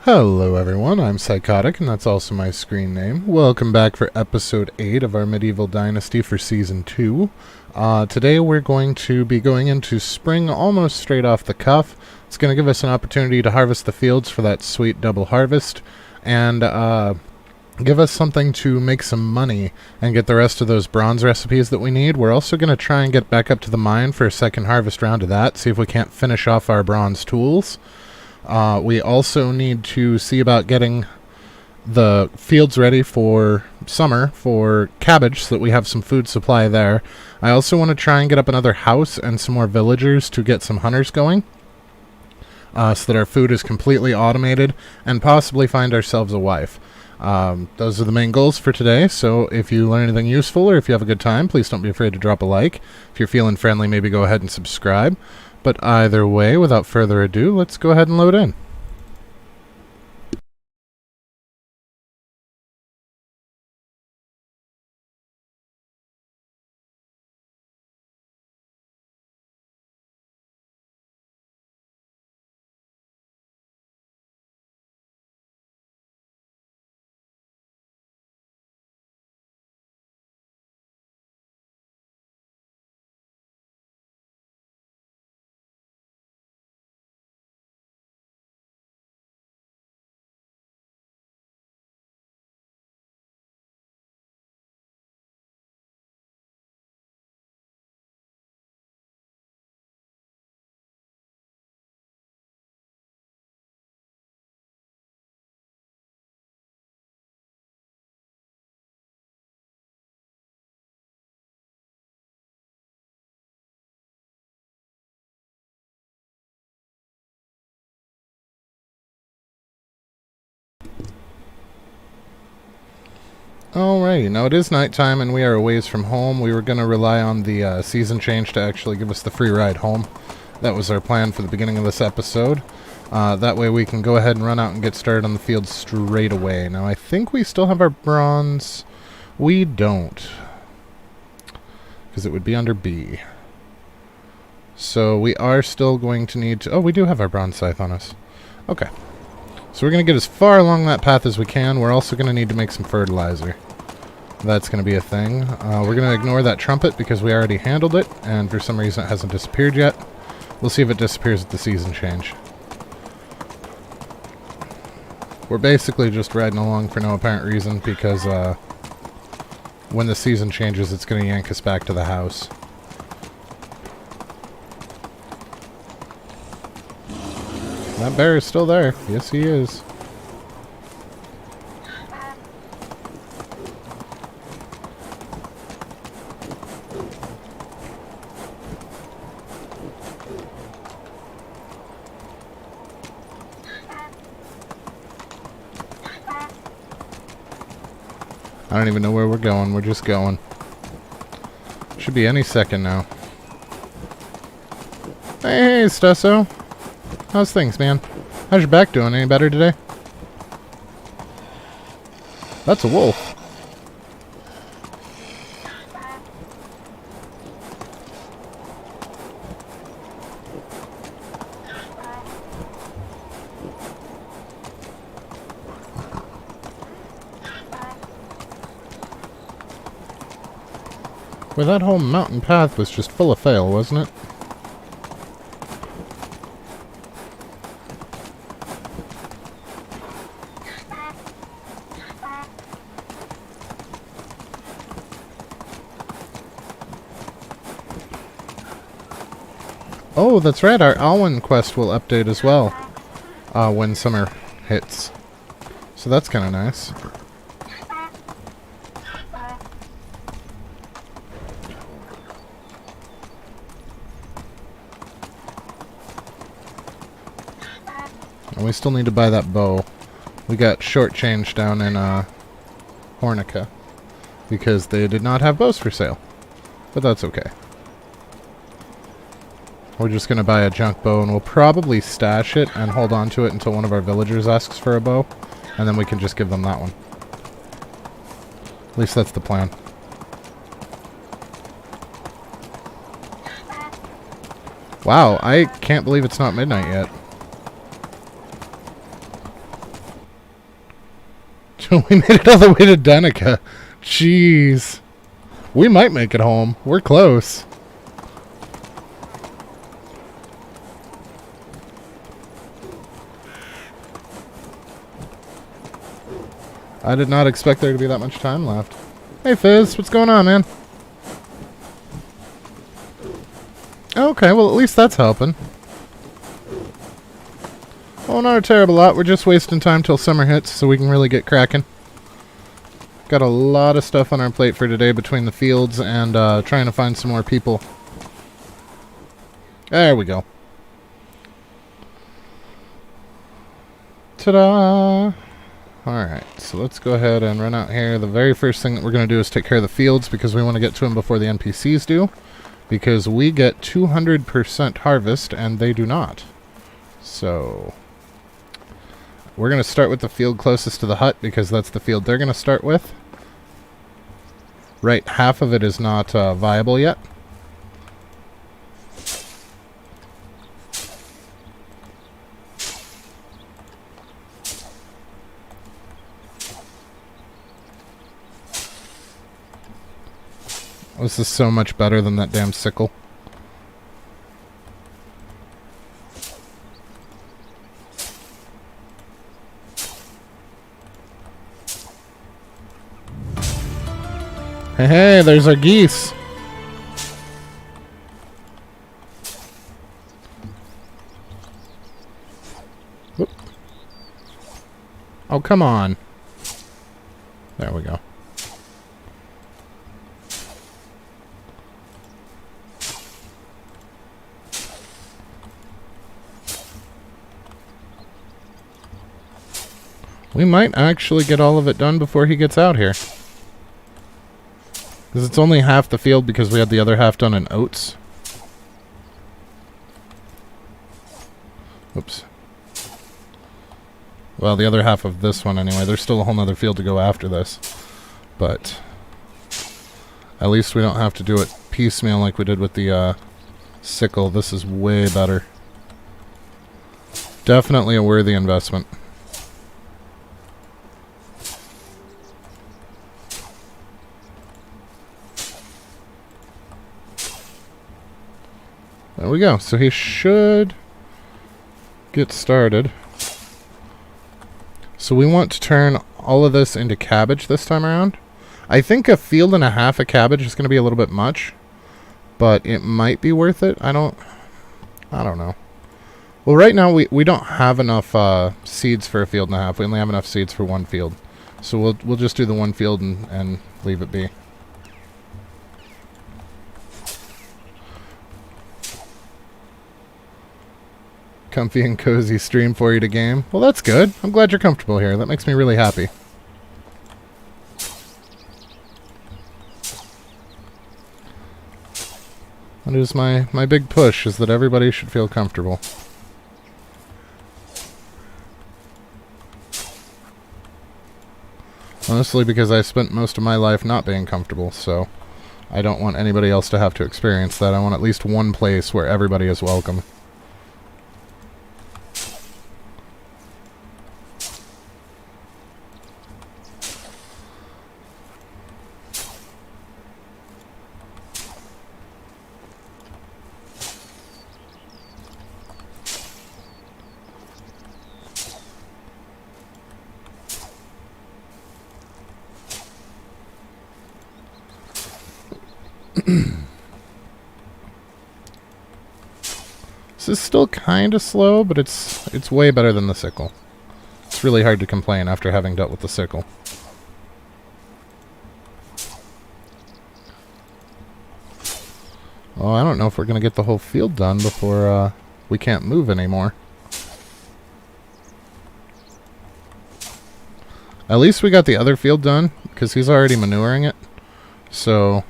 Hello everyone, I'm Psychotic, and that's also my screen name. Welcome back for episode 8 of our Medieval Dynasty for season 2. Today we're going to be going into spring almost straight off the cuff. It's going to give us an opportunity to harvest the fields for that sweet double harvest, and give us something to make some money and get the rest of those bronze recipes that we need. We're also going to try and get back up to the mine for a second harvest round of that, see if we can't finish off our bronze tools. We also need to see about getting the fields ready for summer for cabbage so that we have some food supply there. I also want to try and get up another house and some more villagers to get some hunters going, so that our food is completely automated, and possibly find ourselves a wife. Those are the main goals for today, so if you learn anything useful or if you have a good time, please don't be afraid to drop a like. If you're feeling friendly, maybe go ahead and subscribe. But either way, without further ado, let's go ahead and load in. Alrighty, now it is nighttime and we are a ways from home. We were going to rely on the season change to actually give us the free ride home. That was our plan for the beginning of this episode. That way we can go ahead and run out and get started on the field straight away. Now I think we still have our bronze. We don't, because it would be under B. So we are still going to need to... Oh, we do have our bronze scythe on us. Okay. So we're going to get as far along that path as we can. We're also going to need to make some fertilizer. That's going to be a thing. We're going to ignore that trumpet because we already handled it, and for some reason it hasn't disappeared yet. We'll see if it disappears at the season change. We're basically just riding along for no apparent reason because when the season changes, it's going to yank us back to the house. That bear is still there. Yes, he is. I don't even know where we're going. We're just going. Should be any second now. Hey, Stusso. How's things, man? How's your back doing? Any better today? That's a wolf. Well, that whole mountain path was just full of fail, wasn't it? Oh, that's right, our Alwyn quest will update as well when summer hits. So that's kind of nice. And we still need to buy that bow. We got shortchanged down in Hornica because they did not have bows for sale. But that's okay. We're just going to buy a junk bow, and we'll probably stash it and hold on to it until one of our villagers asks for a bow, and then we can just give them that one. At least that's the plan. Wow, I can't believe it's not midnight yet. We made it all the way to Denica. Jeez. We might make it home. We're close. I did not expect there to be that much time left. Hey, Fizz. What's going on, man? Okay, well, at least that's helping. Oh, not a terrible lot. We're just wasting time till summer hits so we can really get cracking. Got a lot of stuff on our plate for today between the fields and trying to find some more people. There we go. Ta-da! Alright, so let's go ahead and run out here. The very first thing that we're going to do is take care of the fields because we want to get to them before the NPCs do. Because we get 200% harvest and they do not. So we're going to start with the field closest to the hut because that's the field they're going to start with. Right, half of it is not viable yet. This is so much better than that damn sickle. Hey, hey, there's our geese. Whoop. Oh, come on. There we go. We might actually get all of it done before he gets out here. Because it's only half the field because we had the other half done in oats. Oops. Well, the other half of this one anyway. There's still a whole nother field to go after this. But at least we don't have to do it piecemeal like we did with the sickle. This is way better. Definitely a worthy investment. There we go. So he should get started. So we want to turn all of this into cabbage this time around. I think a field and a half of cabbage is going to be a little bit much, but it might be worth it. I don't know. Well, right now we don't have enough seeds for a field and a half. We only have enough seeds for one field. So we'll just do the one field and leave it be. Comfy and cozy stream for you to game. Well, that's good. I'm glad you're comfortable here. That makes me really happy. That is my big push, is that everybody should feel comfortable. Honestly, because I spent most of my life not being comfortable, so I don't want anybody else to have to experience that. I want at least one place where everybody is welcome. This is still kind of slow, but it's way better than the sickle. It's really hard to complain after having dealt with the sickle. Oh, I don't know if we're going to get the whole field done before we can't move anymore. At least we got the other field done, because he's already manuring it. So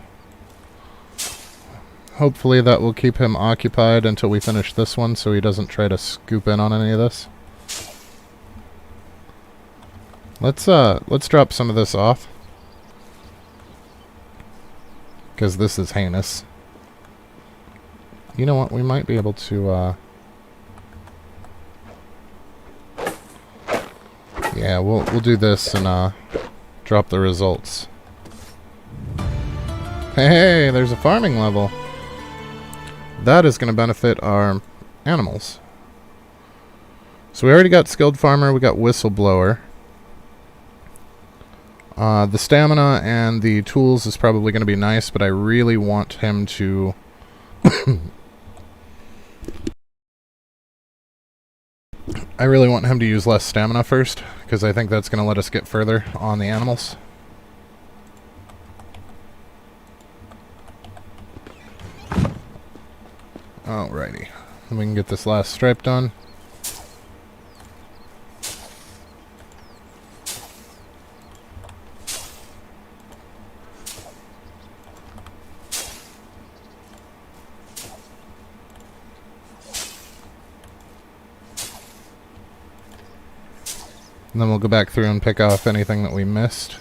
hopefully that will keep him occupied until we finish this one, so he doesn't try to scoop in on any of this. Let's drop some of this off, because this is heinous. You know what? We might be able to. Yeah, we'll do this and drop the results. Hey, there's a farming level. That is going to benefit our animals. So we already got skilled farmer, we got whistleblower. The stamina and the tools is probably going to be nice, but I really want him to... I really want him to use less stamina first, because I think that's going to let us get further on the animals. Alrighty. Then we can get this last stripe done. And then we'll go back through and pick off anything that we missed.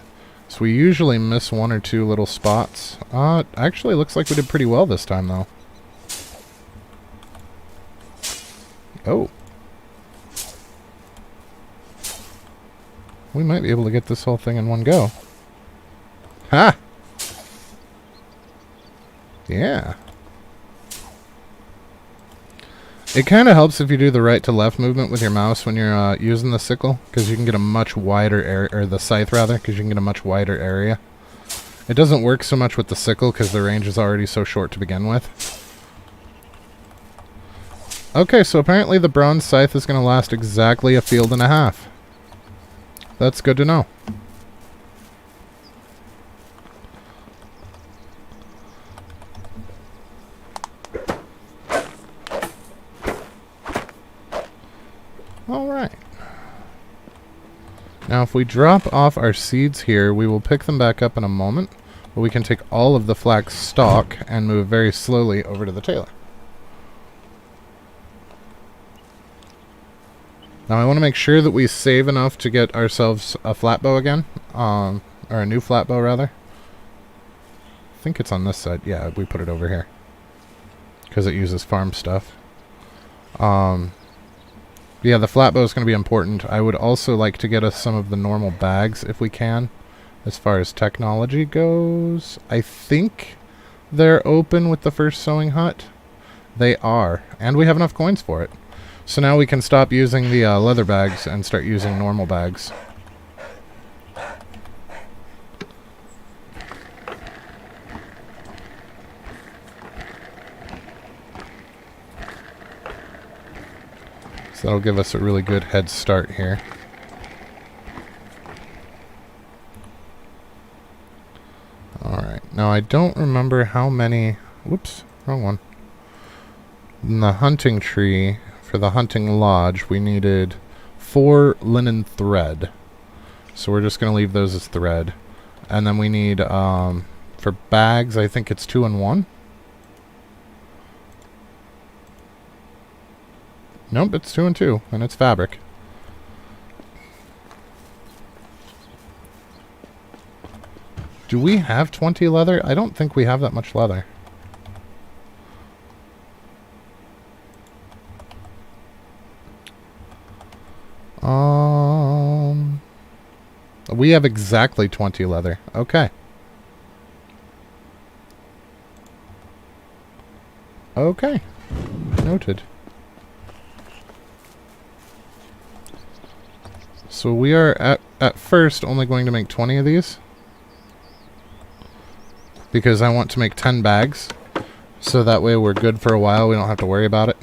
So we usually miss one or two little spots. Actually looks like we did pretty well this time, though. Oh. We might be able to get this whole thing in one go. Ha! Yeah. It kind of helps if you do the right to left movement with your mouse when you're using the sickle, because you can get a much wider area, or the scythe rather, because you can get a much wider area. It doesn't work so much with the sickle because the range is already so short to begin with. Okay, so apparently the bronze scythe is going to last exactly a field and a half. That's good to know. Alright. Now if we drop off our seeds here, we will pick them back up in a moment, but we can take all of the flax stalk and move very slowly over to the tailor. Now I want to make sure that we save enough to get ourselves a flat bow again, or a new flat bow rather. I think it's on this side. Yeah, we put it over here because it uses farm stuff. Yeah, the flat bow is going to be important. I would also like to get us some of the normal bags if we can, as far as technology goes. I think they're open with the first sewing hut. They are, and we have enough coins for it. So now we can stop using the leather bags and start using normal bags. So that'll give us a really good head start here. Alright, now I don't remember how many... Whoops, wrong one. In the hunting tree, for the hunting lodge, we needed 4 linen thread. So we're just going to leave those as thread. And then we need, for bags, I think it's 2 and 1. Nope, it's 2 and 2, and it's fabric. Do we have 20 leather? I don't think we have that much leather. We have exactly 20 leather. Okay. Okay. Noted. So we are at first only going to make 20 of these, because I want to make 10 bags, so that way we're good for a while, we don't have to worry about it.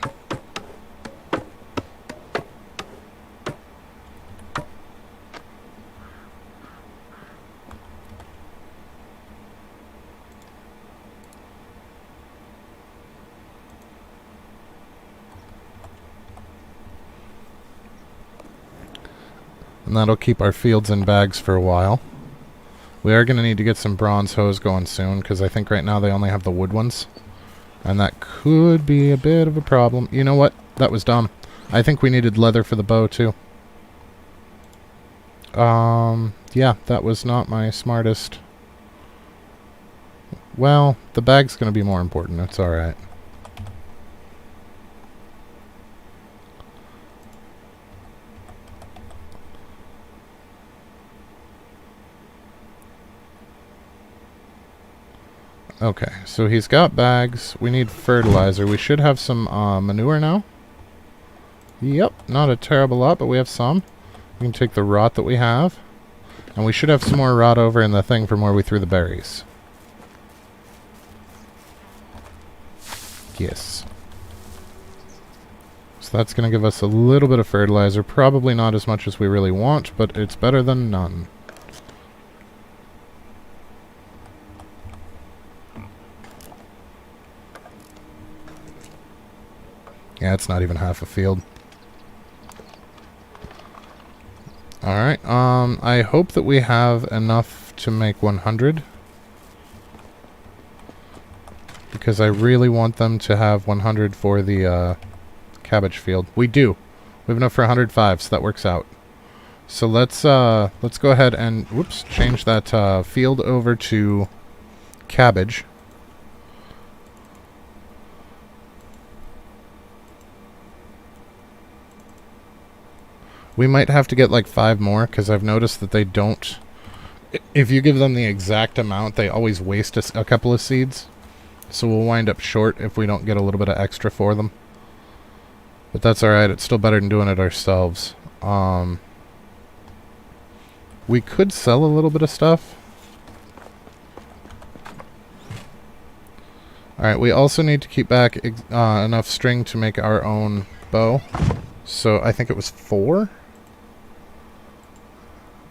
And that'll keep our fields in bags for a while. We are going to need to get some bronze hoes going soon, because I think right now they only have the wood ones. And that could be a bit of a problem. You know what? That was dumb. I think we needed leather for the bow, too. Yeah, that was not my smartest. Well, the bag's going to be more important. It's alright. Okay, so he's got bags. We need fertilizer. We should have some manure now. Yep, not a terrible lot, but we have some. We can take the rot that we have. And we should have some more rot over in the thing from where we threw the berries. Yes. So that's going to give us a little bit of fertilizer. Probably not as much as we really want, but it's better than none. Yeah, it's not even half a field. Alright, I hope that we have enough to make 100. Because I really want them to have 100 for the cabbage field. We do. We have enough for 105, so that works out. So let's go ahead and whoops, change that field over to cabbage. We might have to get like 5 more, because I've noticed that they don't... If you give them the exact amount, they always waste a couple of seeds. So we'll wind up short if we don't get a little bit of extra for them. But that's alright, it's still better than doing it ourselves. We could sell a little bit of stuff. Alright, we also need to keep back enough string to make our own bow. So I think it was 4?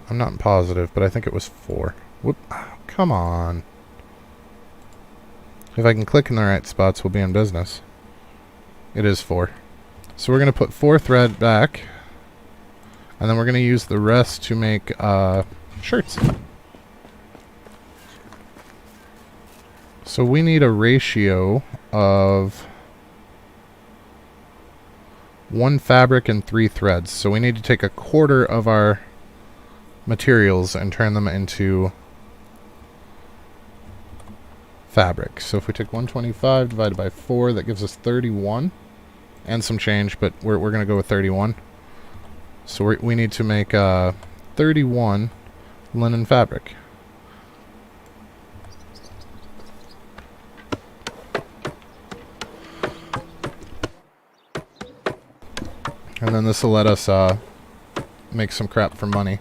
I'm not positive, but I think it was 4. Whoop. Oh, come on. If I can click in the right spots, we'll be in business. It is 4. So we're going to put 4 thread back. And then we're going to use the rest to make shirts. So we need a ratio of 1 fabric and 3 threads. So we need to take a quarter of our materials and turn them into fabric. So if we take 125 divided by 4, that gives us 31 and some change, but we're going to go with 31. So we need to make 31 linen fabric. And then this will let us make some crap for money.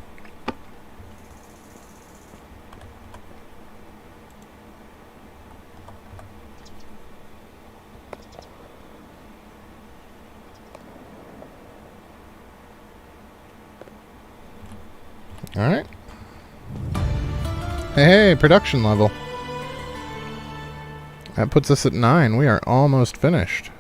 Alright. Hey, production level. That puts us at 9. We are almost finished.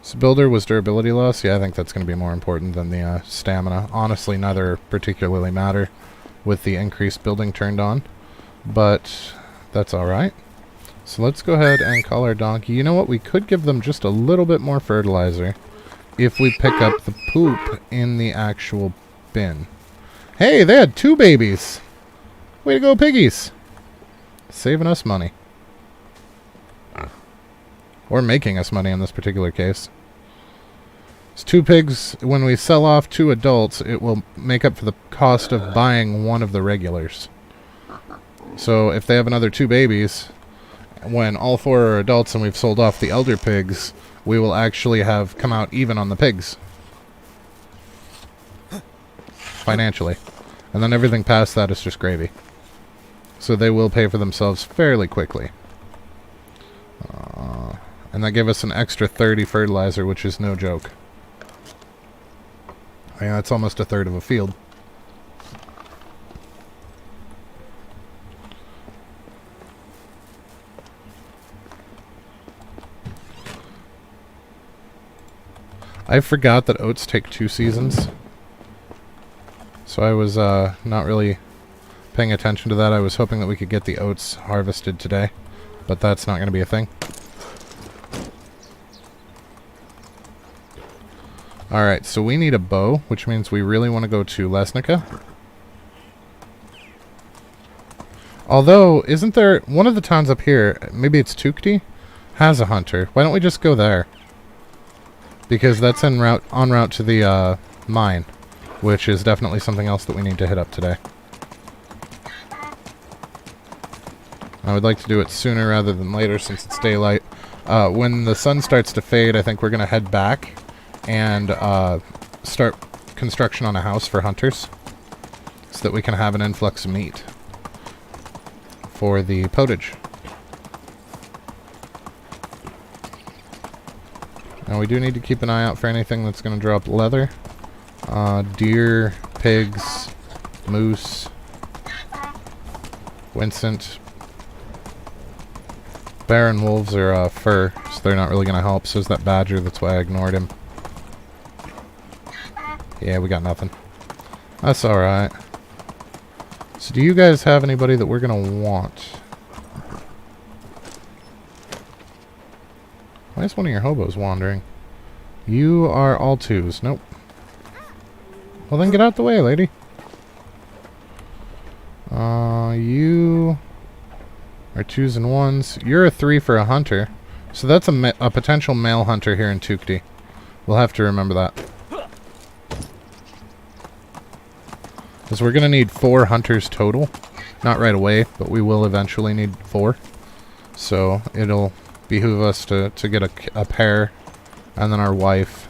So builder was durability loss. Yeah, I think that's going to be more important than the stamina. Honestly, neither particularly matter with the increased building turned on. But that's alright. So let's go ahead and call our donkey. You know what? We could give them just a little bit more fertilizer if we pick up the poop in the actual bin. Hey, they had 2 babies. Way to go, piggies. Saving us money. Or making us money in this particular case. It's 2 pigs. When we sell off 2 adults, it will make up for the cost of buying one of the regulars. So if they have another 2 babies, when all 4 are adults and we've sold off the elder pigs, we will actually have come out even on the pigs. Financially. And then everything past that is just gravy. So they will pay for themselves fairly quickly. And that gave us an extra 30 fertilizer, which is no joke. Yeah, that's almost a third of a field. I forgot that oats take 2 seasons. So I was not really paying attention to that. I was hoping that we could get the oats harvested today. But that's not going to be a thing. Alright, so we need a bow, which means we really want to go to Lesnica. Although, isn't there... One of the towns up here, maybe it's Tukti, has a hunter. Why don't we just go there? Because that's en route to the mine, which is definitely something else that we need to hit up today. I would like to do it sooner rather than later since it's daylight. When the sun starts to fade, I think we're going to head back and start construction on a house for hunters so that we can have an influx of meat for the potage. Now we do need to keep an eye out for anything that's going to drop leather. Deer, pigs, moose, Winsent. Bear and wolves are fur, so they're not really going to help. So is that badger, that's why I ignored him. Yeah, we got nothing. That's alright. So do you guys have anybody that we're going to want? Why is one of your hobos wandering? You are all twos. Nope. Well then get out the way, lady. You are twos and ones. You're a 3 for a hunter. So that's a potential male hunter here in Tukti. We'll have to remember that. Because we're going to need 4 hunters total. Not right away, but we will eventually need 4. So it'll behoove us to get a pair. And then our wife.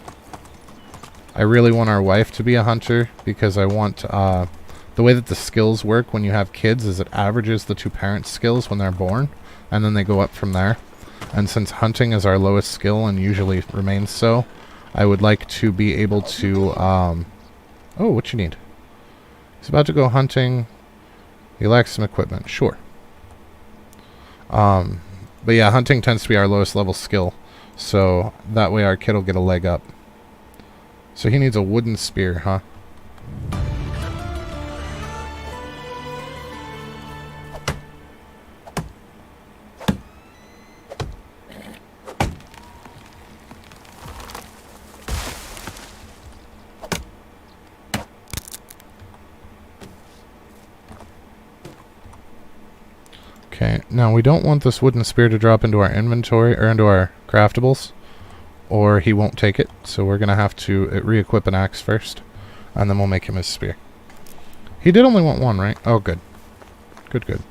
I really want our wife to be a hunter because I want... the way that the skills work when you have kids is it averages the 2 parents' skills when they're born. And then they go up from there. And since hunting is our lowest skill and usually remains so, I would like to be able to... oh, what you need? He's about to go hunting. He lacks some equipment. Sure. But yeah, hunting tends to be our lowest level skill. So that way our kid will get a leg up. So he needs a wooden spear, huh? Okay, now we don't want this wooden spear to drop into our inventory, or into our craftables, or he won't take it, so we're going to have to re-equip an axe first, and then we'll make him his spear. He did only want 1, right? Oh, good. Good, good.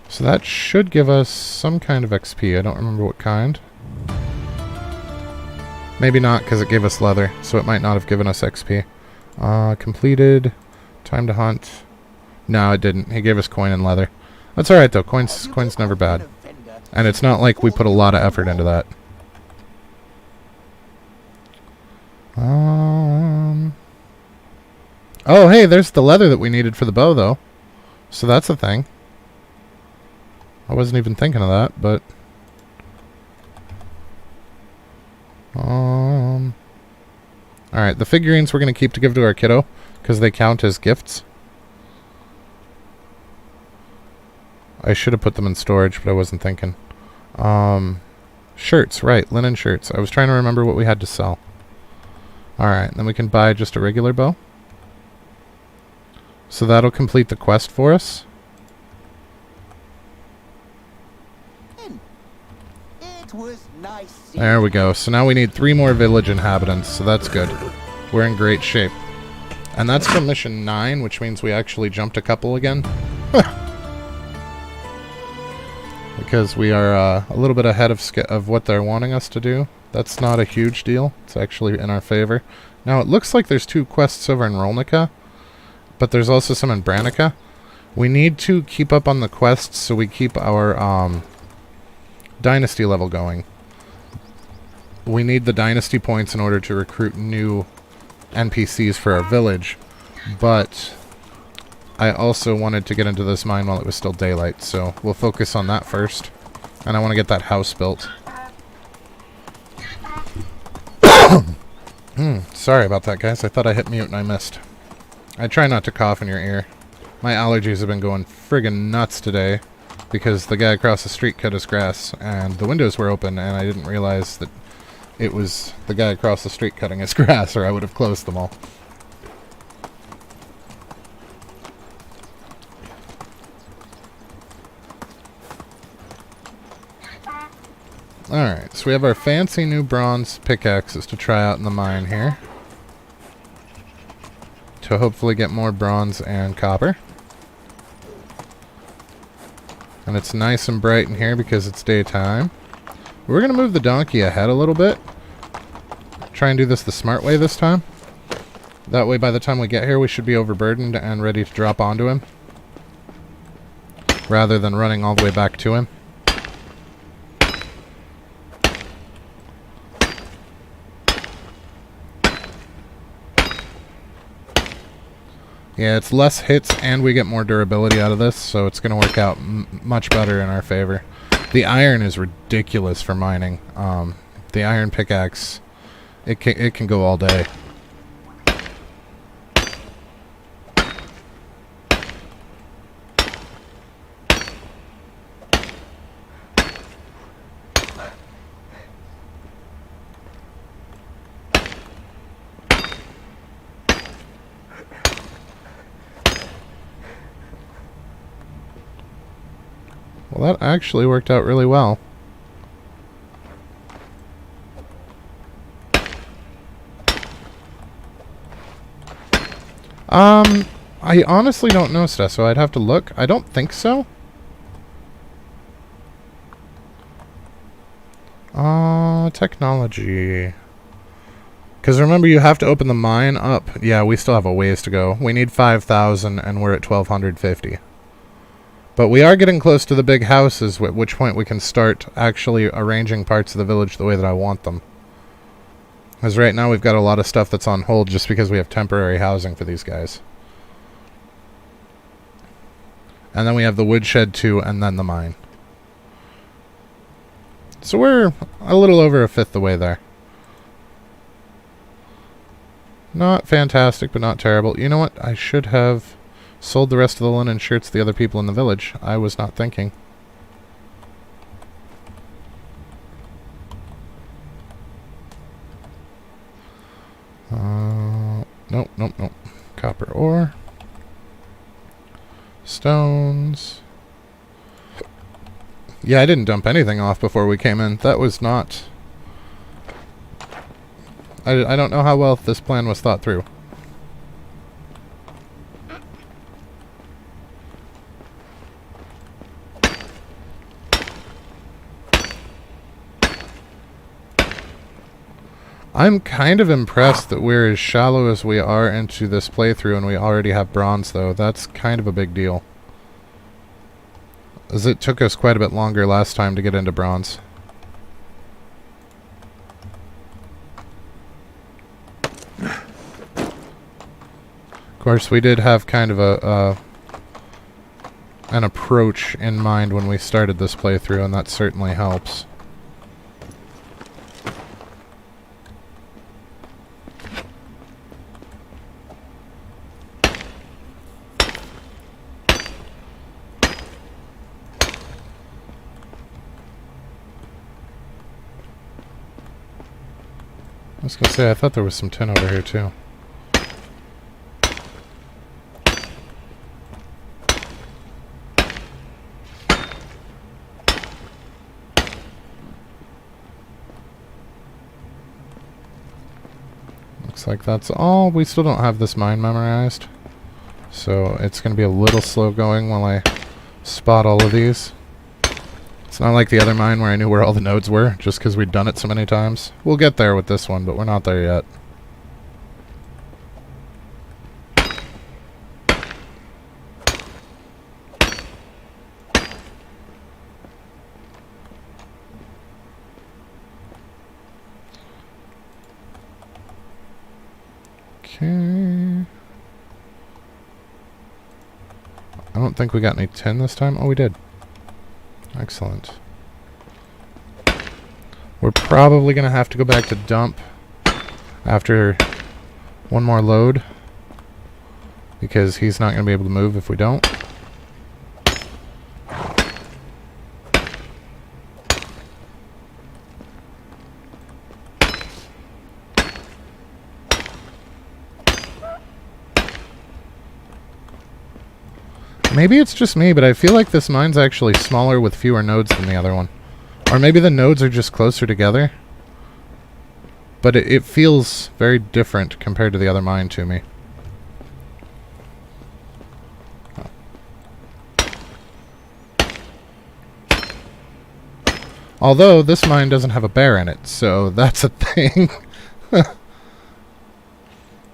So that should give us some kind of XP. I don't remember what kind. Maybe not, because it gave us leather, so it might not have given us XP. Completed. Time to hunt. No, it didn't. He gave us coin and leather. That's alright, though. Coin's never bad. And it's not like we put a lot of effort into that. Oh, hey, there's the leather that we needed for the bow, though. So that's a thing. I wasn't even thinking of that, but... Alright, the figurines we're going to keep to give to our kiddo, because they count as gifts. I should have put them in storage, but I wasn't thinking. Shirts, right, linen shirts. I was trying to remember what we had to sell. Alright, then we can buy just a regular bow. So that'll complete the quest for us. It was nice. There we go. So now we need 3 more village inhabitants, so that's good. We're in great shape. And that's from mission 9, which means we actually jumped a couple again. Because we are a little bit ahead of what they're wanting us to do. That's not a huge deal. It's actually in our favor. Now, it looks like there's 2 quests over in Rolnica, but there's also some in Branica. We need to keep up on the quests so we keep our Dynasty level going. We need the Dynasty points in order to recruit new NPCs for our village, but... I also wanted to get into this mine while it was still daylight, so we'll focus on that first. And I want to get that house built. Sorry about that, guys. I thought I hit mute and I missed. I try not to cough in your ear. My allergies have been going friggin' nuts today because the guy across the street cut his grass and the windows were open and I didn't realize that it was the guy across the street cutting his grass or I would have closed them all. Alright, so we have our fancy new bronze pickaxes to try out in the mine here. To hopefully get more bronze and copper. And it's nice and bright in here because it's daytime. We're going to move the donkey ahead a little bit. Try and do this the smart way this time. That way by the time we get here we should be overburdened and ready to drop onto him. Rather than running all the way back to him. Yeah, it's less hits and we get more durability out of this, so it's going to work out much better in our favor. The iron is ridiculous for mining. The iron pickaxe, it can go all day. Well, that actually worked out really well. I honestly don't know, Steph, so I'd have to look. I don't think so. Technology. Because remember, you have to open the mine up. Yeah, we still have a ways to go. We need 5,000, and we're at 1,250. But we are getting close to the big houses, at which point we can start actually arranging parts of the village the way that I want them. Because right now we've got a lot of stuff that's on hold just because we have temporary housing for these guys. And then we have the woodshed too, and then the mine. So we're a little over a fifth the way there. Not fantastic, but not terrible. You know what? I should have sold the rest of the linen shirts to the other people in the village. I was not thinking. Nope. Copper ore. Stones. Yeah, I didn't dump anything off before we came in. That was not... I don't know how well this plan was thought through. I'm kind of impressed that we're as shallow as we are into this playthrough and we already have bronze, though. That's kind of a big deal. As it took us quite a bit longer last time to get into bronze. Of course, we did have kind of an approach in mind when we started this playthrough, and that certainly helps. I was going to say, I thought there was some tin over here, too. Looks like that's all. We still don't have this mine memorized. So it's going to be a little slow going while I spot all of these. It's not like the other mine where I knew where all the nodes were, just because we'd done it so many times. We'll get there with this one, but we're not there yet. Okay. I don't think we got any tin this time. Oh, we did. Excellent. We're probably going to have to go back to dump after one more load, because he's not going to be able to move if we don't. Maybe it's just me, but I feel like this mine's actually smaller with fewer nodes than the other one. Or maybe the nodes are just closer together. But it feels very different compared to the other mine to me. Although, this mine doesn't have a bear in it, so that's a thing.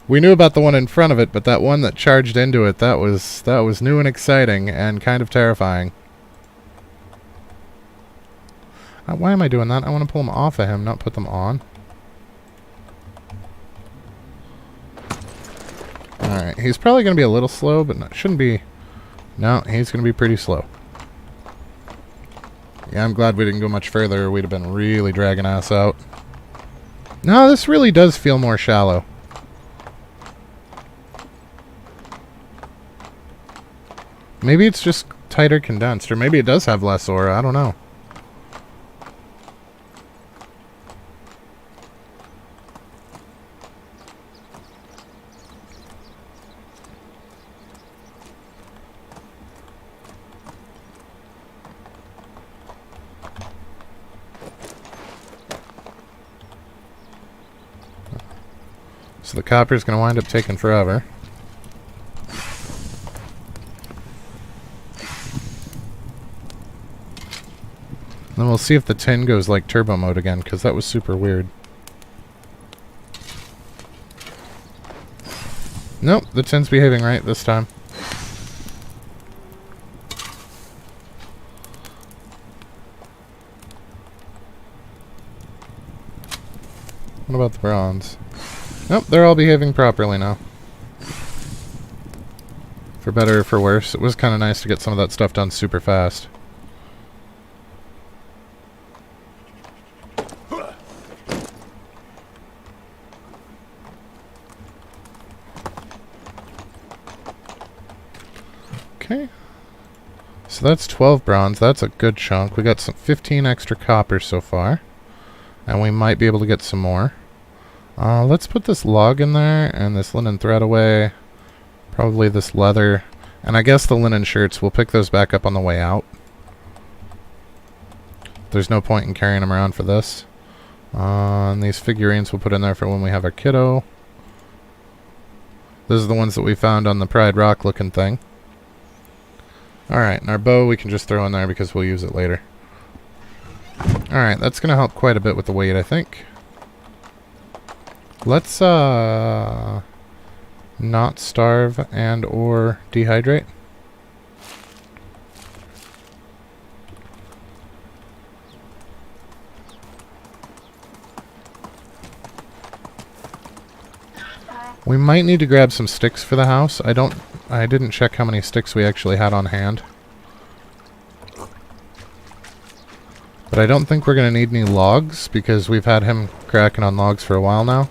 We knew about the one in front of it, but that one that charged into it, that was new and exciting, and kind of terrifying. Why am I doing that? I want to pull them off of him, not put them on. Alright, he's probably going to be a little slow, but shouldn't be... No, he's going to be pretty slow. Yeah, I'm glad we didn't go much further, or we'd have been really dragging ass out. No, this really does feel more shallow. Maybe it's just tighter condensed, or maybe it does have less ore, I don't know. So the copper's going to wind up taking forever. Then we'll see if the tin goes like turbo mode again, because that was super weird. Nope, the tin's behaving right this time. What about the bronze? Nope, they're all behaving properly now. For better or for worse, it was kind of nice to get some of that stuff done super fast. Okay. So that's 12 bronze. That's a good chunk. We got some 15 extra copper so far. And we might be able to get some more. Let's put this log in there and this linen thread away. Probably this leather. And I guess the linen shirts, we'll pick those back up on the way out. There's no point in carrying them around for this. And these figurines we'll put in there for when we have our kiddo. Those are the ones that we found on the Pride Rock looking thing. Alright, and our bow we can just throw in there because we'll use it later. Alright, that's going to help quite a bit with the weight, I think. Let's, not starve and or dehydrate. We might need to grab some sticks for the house. I didn't check how many sticks we actually had on hand. But I don't think we're going to need any logs because we've had him cracking on logs for a while now.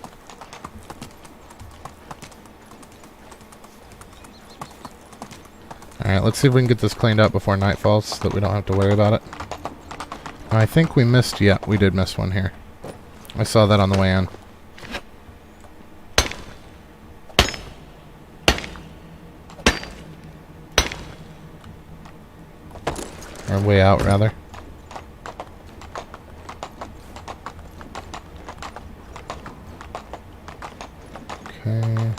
Alright, let's see if we can get this cleaned up before night falls so that we don't have to worry about it. I think we missed, yeah, we did miss one here. I saw that on the way in. Or way out, rather. Okay.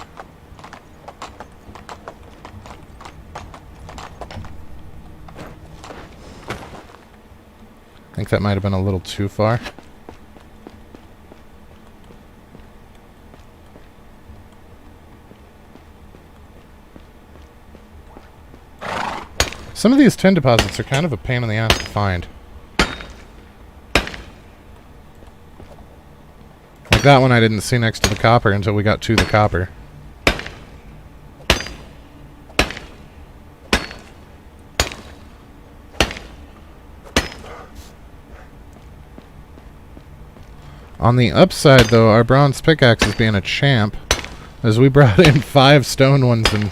I think that might have been a little too far. Some of these tin deposits are kind of a pain in the ass to find. Like that one I didn't see next to the copper until we got to the copper. On the upside, though, our bronze pickaxe is being a champ, as we brought in 5 stone ones and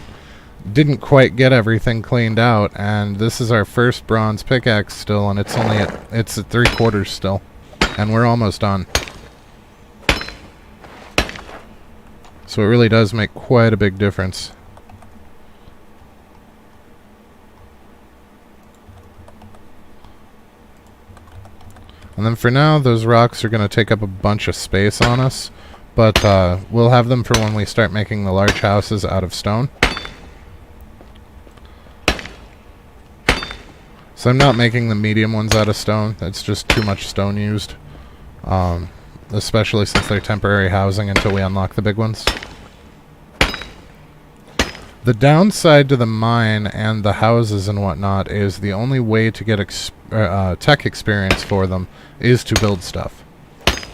didn't quite get everything cleaned out, and this is our first bronze pickaxe still, and it's at 3/4 still, and we're almost done. So it really does make quite a big difference. And then for now, those rocks are going to take up a bunch of space on us, but we'll have them for when we start making the large houses out of stone. So I'm not making the medium ones out of stone. That's just too much stone used. Especially since they're temporary housing until we unlock the big ones. The downside to the mine and the houses and whatnot is the only way to get tech experience for them is to build stuff.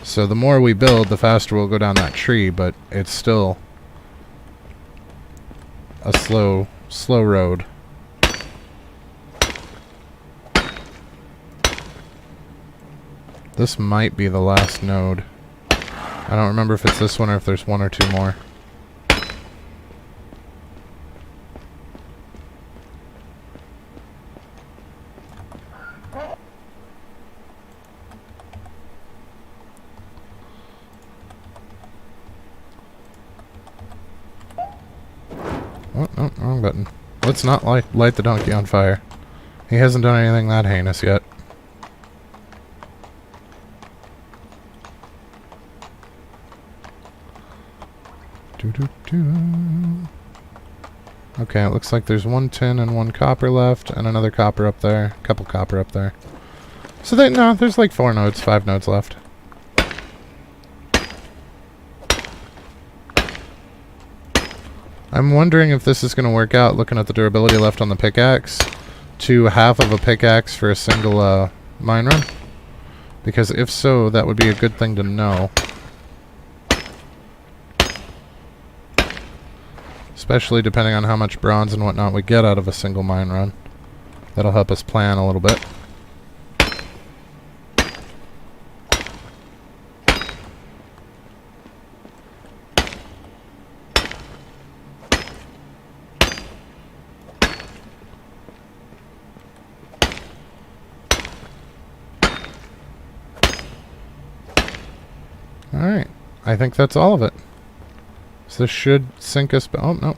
So the more we build, the faster we'll go down that tree, but it's still a slow road. This might be the last node. I don't remember if it's this one or if there's one or two more. Oh, no, wrong button. Let's not light the donkey on fire. He hasn't done anything that heinous yet. Okay, it looks like there's one tin and one copper left, and another copper up there. A couple copper up there. So there's like 5 nodes left. I'm wondering if this is going to work out, looking at the durability left on the pickaxe, to half of a pickaxe for a single mine run. Because if so, that would be a good thing to know. Especially depending on how much bronze and whatnot we get out of a single mine run. That'll help us plan a little bit. Alright, I think that's all of it. So this should sink us... Oh, no.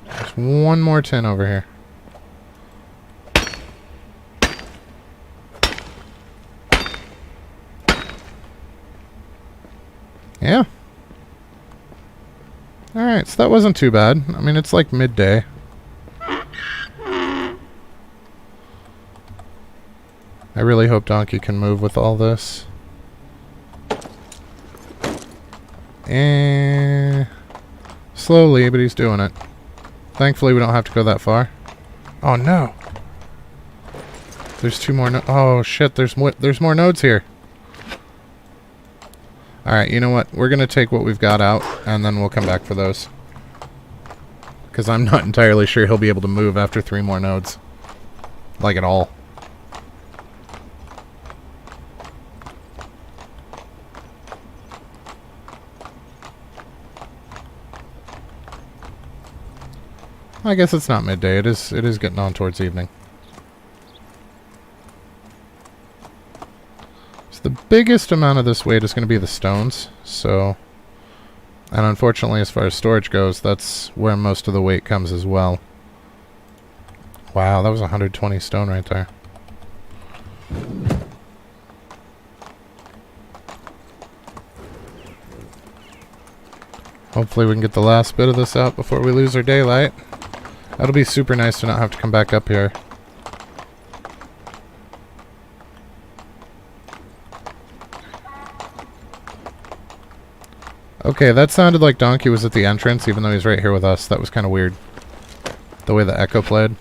There's one more tin over here. Yeah. Alright, so that wasn't too bad. I mean, it's like midday. I really hope Donkey can move with all this. Slowly, but he's doing it. Thankfully, we don't have to go that far. Oh, no. There's 2 more oh, shit. There's more nodes here. Alright, you know what? We're going to take what we've got out, and then we'll come back for those. Because I'm not entirely sure he'll be able to move after 3 more nodes. Like, at all. I guess it's not midday. It is getting on towards evening. So the biggest amount of this weight is going to be the stones. So, and unfortunately, as far as storage goes, that's where most of the weight comes as well. Wow, that was 120 stone right there. Hopefully we can get the last bit of this out before we lose our daylight. That'll be super nice to not have to come back up here. Okay, that sounded like Donkey was at the entrance, even though he's right here with us. That was kind of weird. The way the echo played.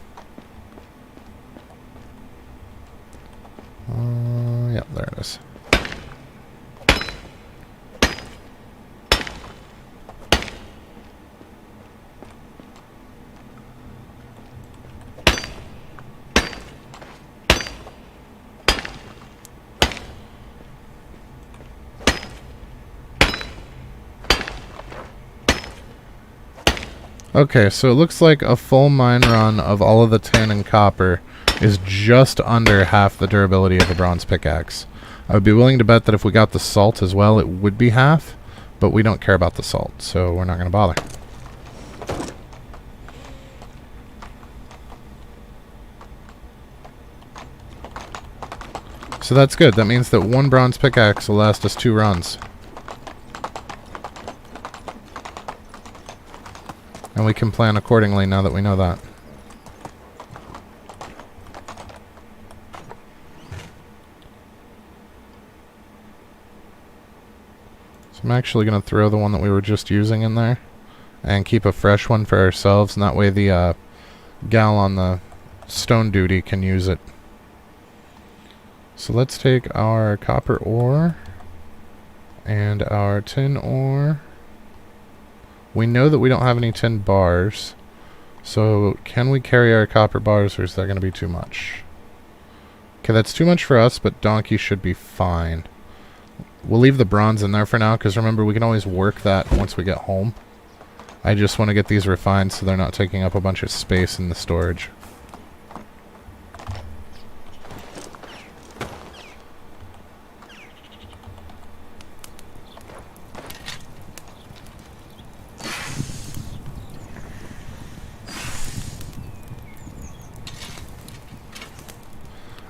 Yep, there it is. Okay, so it looks like a full mine run of all of the tin and copper is just under half the durability of a bronze pickaxe. I would be willing to bet that if we got the salt as well, it would be half, but we don't care about the salt, so we're not going to bother. So that's good. That means that 1 bronze pickaxe will last us 2 runs. And we can plan accordingly now that we know that. So I'm actually going to throw the one that we were just using in there and keep a fresh one for ourselves, and that way the gal on the stone duty can use it. So let's take our copper ore and our tin ore. We know that we don't have any tin bars, so can we carry our copper bars, or is that going to be too much? Okay, that's too much for us, but Donkey should be fine. We'll leave the bronze in there for now, because remember, we can always work that once we get home. I just want to get these refined so they're not taking up a bunch of space in the storage.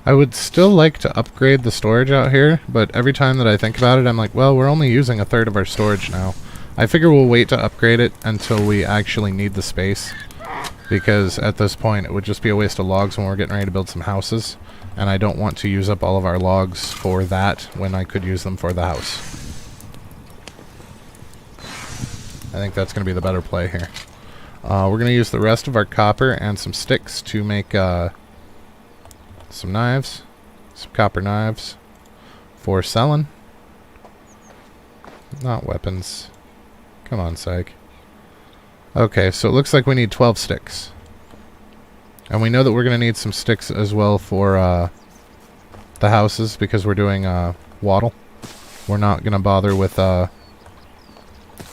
I would still like to upgrade the storage out here, but every time that I think about it, I'm like, well, we're only using a third of our storage now. I figure we'll wait to upgrade it until we actually need the space, because at this point it would just be a waste of logs when we're getting ready to build some houses, and I don't want to use up all of our logs for that when I could use them for the house. I think that's going to be the better play here. We're going to use the rest of our copper and some sticks to make some knives, some copper knives for selling. Not weapons. Come on, psych. Okay, so it looks like we need 12 sticks. And we know that we're going to need some sticks as well for the houses, because we're doing wattle. We're not going to bother with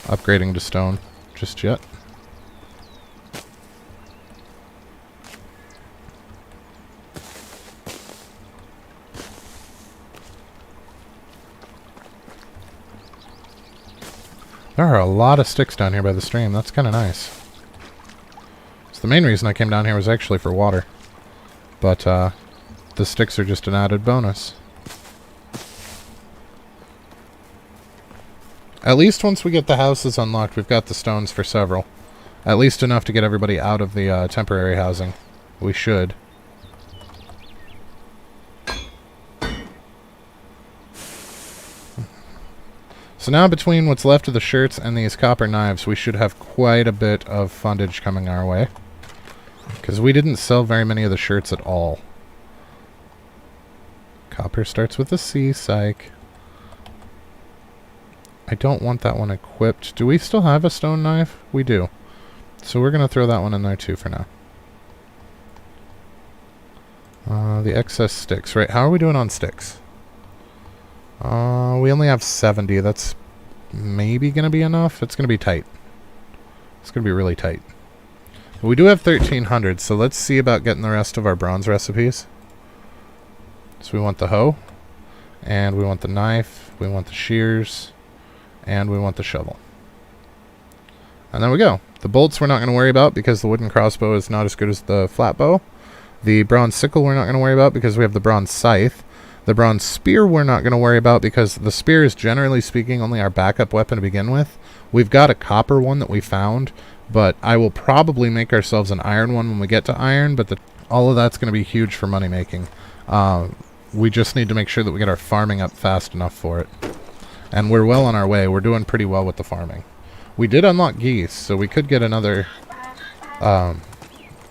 upgrading to stone just yet. There are a lot of sticks down here by the stream. That's kind of nice. So the main reason I came down here was actually for water. But the sticks are just an added bonus. At least once we get the houses unlocked, we've got the stones for several. At least enough to get everybody out of the temporary housing. We should. So now between what's left of the shirts and these copper knives, we should have quite a bit of fundage coming our way. Because we didn't sell very many of the shirts at all. Copper starts with a C, psych. I don't want that one equipped. Do we still have a stone knife? We do. So we're going to throw that one in there too for now. The excess sticks. Right, how are we doing on sticks? We only have 70. That's maybe going to be enough. It's going to be tight. It's going to be really tight. But we do have 1,300, so let's see about getting the rest of our bronze recipes. So we want the hoe, and we want the knife, we want the shears, and we want the shovel. And there we go. The bolts we're not going to worry about because the wooden crossbow is not as good as the flat bow. The bronze sickle we're not going to worry about because we have the bronze scythe. The bronze spear we're not going to worry about because the spear is generally speaking only our backup weapon to begin with. We've got a copper one that we found, but I will probably make ourselves an iron one when we get to iron, but all of that's going to be huge for money making. We just need to make sure that we get our farming up fast enough for it. And we're well on our way. We're doing pretty well with the farming. We did unlock geese, so we could get another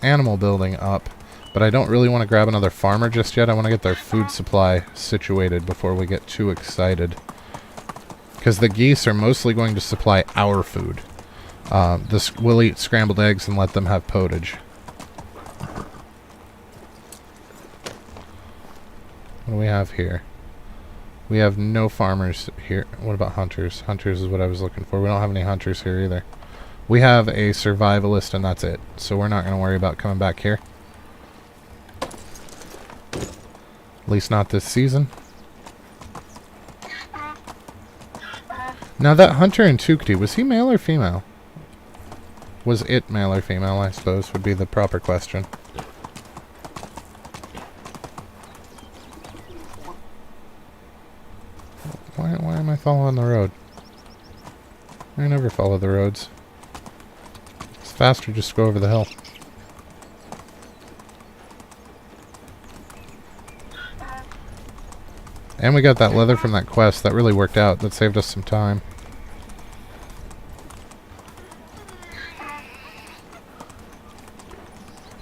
animal building up. But I don't really want to grab another farmer just yet. I want to get their food supply situated before we get too excited. Because the geese are mostly going to supply our food. We'll eat scrambled eggs and let them have potage. What do we have here? We have no farmers here. What about hunters? Hunters is what I was looking for. We don't have any hunters here either. We have a survivalist and that's it. So we're not going to worry about coming back here. At least not this season. Now that hunter in Tukti, was he male or female? Was it male or female, I suppose, would be the proper question. Why am I following the road? I never follow the roads. It's faster just to go over the hill. And we got that leather from that quest. That really worked out. That saved us some time.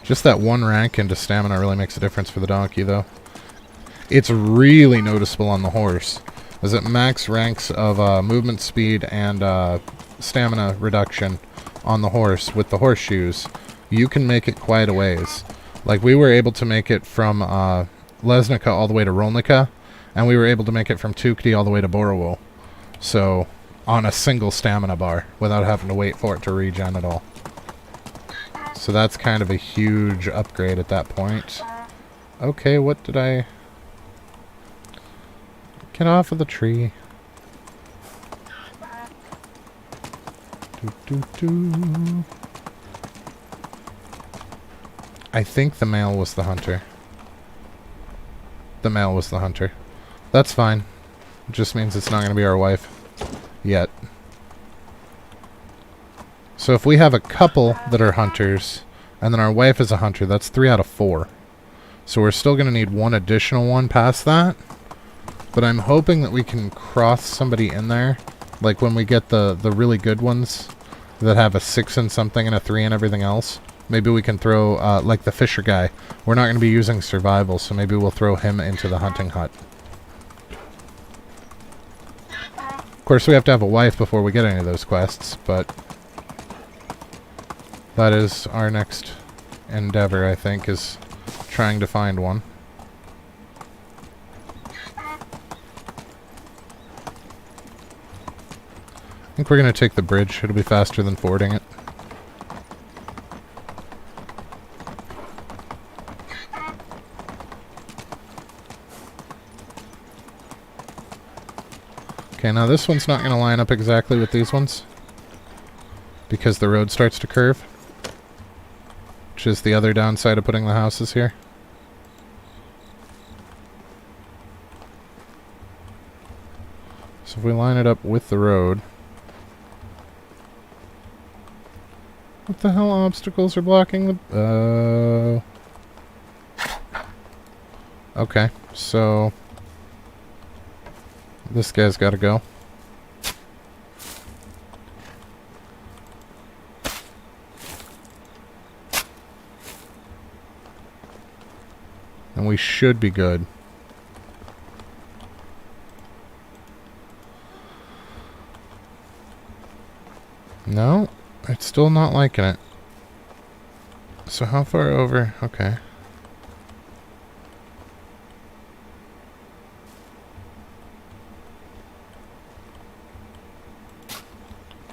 Just that one rank into stamina really makes a difference for the donkey, though. It's really noticeable on the horse, as it max ranks of movement speed and stamina reduction on the horse with the horseshoes. You can make it quite a ways. Like, we were able to make it from Lesnica all the way to Rolnica, and we were able to make it from Tukdi all the way to Borowo. So, on a single stamina bar, without having to wait for it to regen at all. So that's kind of a huge upgrade at that point. Okay, what did I... Get off of the tree. I think the male was the hunter. The male was the hunter. That's fine. It just means it's not going to be our wife. Yet. So if we have a couple that are hunters, and then our wife is a hunter, that's 3 out of 4. So we're still going to need one additional one past that. But I'm hoping that we can cross somebody in there. Like when we get the really good ones that have a 6 and something and a 3 and everything else. Maybe we can throw, like the fisher guy. We're not going to be using survival, so maybe we'll throw him into the hunting hut. Of course, we have to have a wife before we get any of those quests, but that is our next endeavor, I think, is trying to find one. I think we're going to take the bridge. It'll be faster than fording it. Okay, now this one's not going to line up exactly with these ones, because the road starts to curve, which is the other downside of putting the houses here. So if we line it up with the road... What the hell obstacles are blocking the... Okay, so... This guy's got to go. And we should be good. No, it's still not liking it. So how far over? Okay.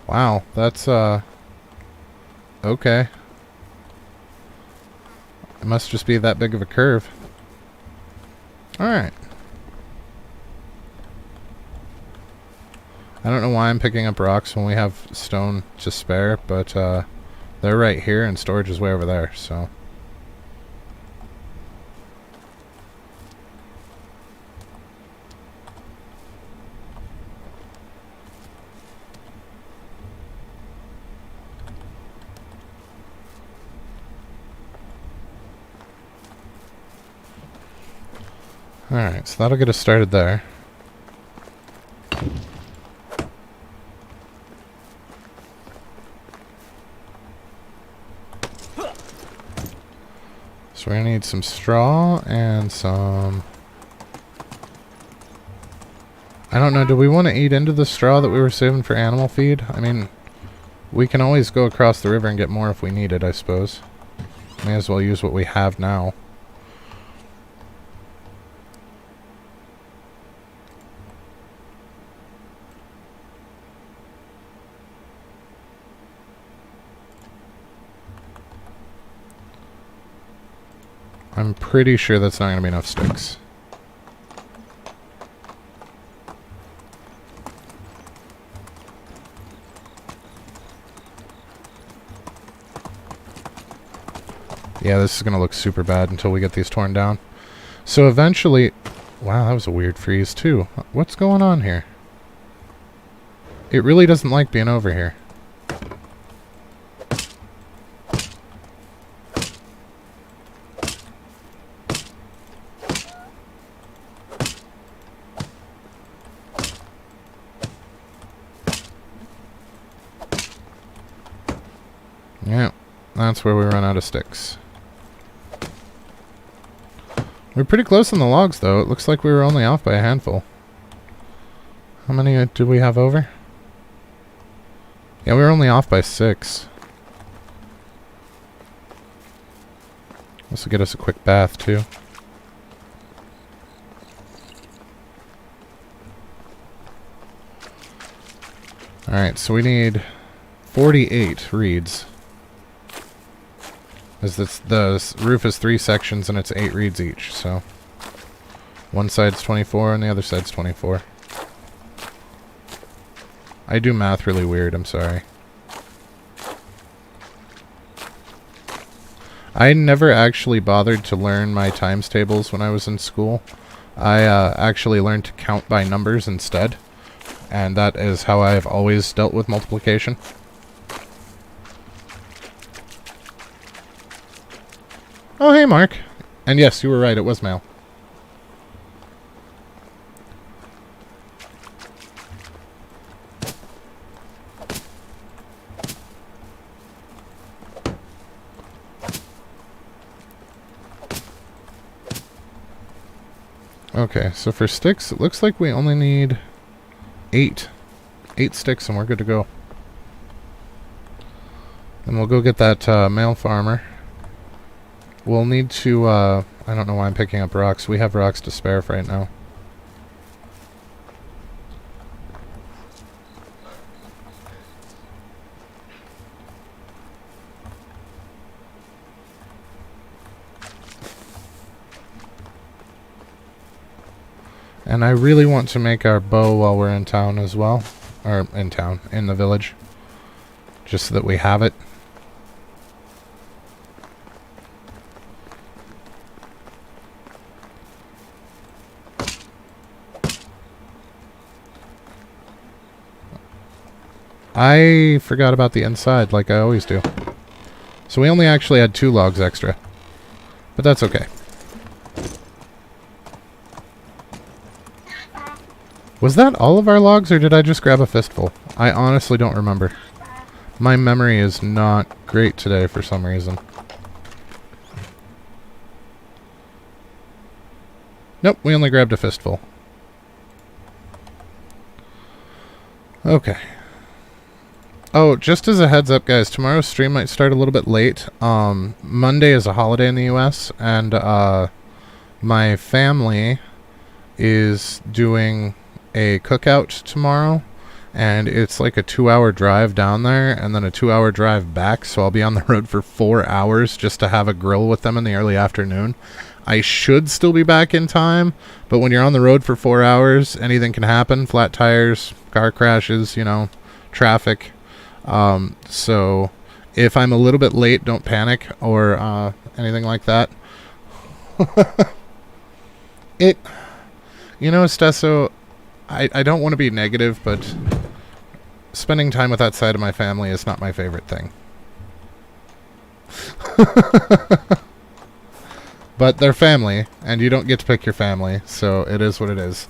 Wow, that's, okay. It must just be that big of a curve. Alright. I don't know why I'm picking up rocks when we have stone to spare, but, they're right here and storage is way over there, so... Alright, so that'll get us started there. So we're gonna need some straw and some... I don't know, do we want to eat into the straw that we were saving for animal feed? I mean, we can always go across the river and get more if we need it, I suppose. May as well use what we have now. I'm pretty sure that's not going to be enough sticks. Yeah, this is going to look super bad until we get these torn down. So eventually... Wow, that was a weird freeze too. What's going on here? It really doesn't like being over here. Yeah, that's where we run out of sticks. We're pretty close on the logs, though. It looks like we were only off by a handful. How many did we have over? Yeah, we were only off by 6. This will get us a quick bath, too. Alright, so we need 48 reeds. As the roof is 3 sections and it's 8 reeds each, so... One side's 24 and the other side's 24. I do math really weird, I'm sorry. I never actually bothered to learn my times tables when I was in school. I actually learned to count by numbers instead. And that is how I've always dealt with multiplication. Oh, hey, Mark. And yes, you were right, it was mail. Okay, so for sticks, it looks like we only need 8. 8 sticks and we're good to go. And we'll go get that male farmer. We'll need to, I don't know why I'm picking up rocks. We have rocks to spare for right now. And I really want to make our bow while we're in town as well. Or in town, in the village. Just so that we have it. I forgot about the inside, like I always do. So we only actually had 2 logs extra. But that's okay. Was that all of our logs, or did I just grab a fistful? I honestly don't remember. My memory is not great today for some reason. Nope, we only grabbed a fistful. Okay. Oh, just as a heads up, guys, tomorrow's stream might start a little bit late. Monday is a holiday in the US, and my family is doing a cookout tomorrow, and it's like a 2-hour drive down there and then a 2-hour drive back, so I'll be on the road for 4 hours just to have a grill with them in the early afternoon. I should still be back in time, but when you're on the road for 4 hours, anything can happen. Flat tires, car crashes, you know, traffic. So if I'm a little bit late, don't panic or anything like that. You know, Stesso, I don't want to be negative, but spending time with that side of my family is not my favorite thing. But they're family, and you don't get to pick your family, so it is what it is.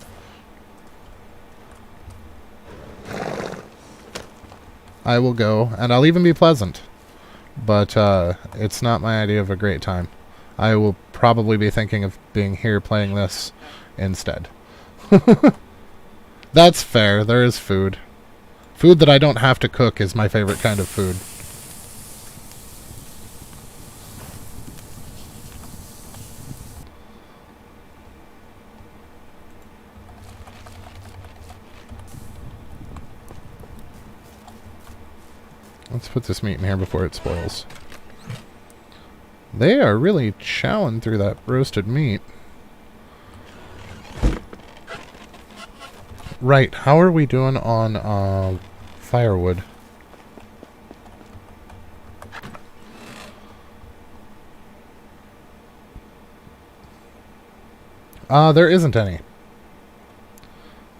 I will go, and I'll even be pleasant. But it's not my idea of a great time. I will probably be thinking of being here playing this instead. That's fair. There is food. Food that I don't have to cook is my favorite kind of food. Let's put this meat in here before it spoils. They are really chowing through that roasted meat. Right, how are we doing on firewood? There isn't any.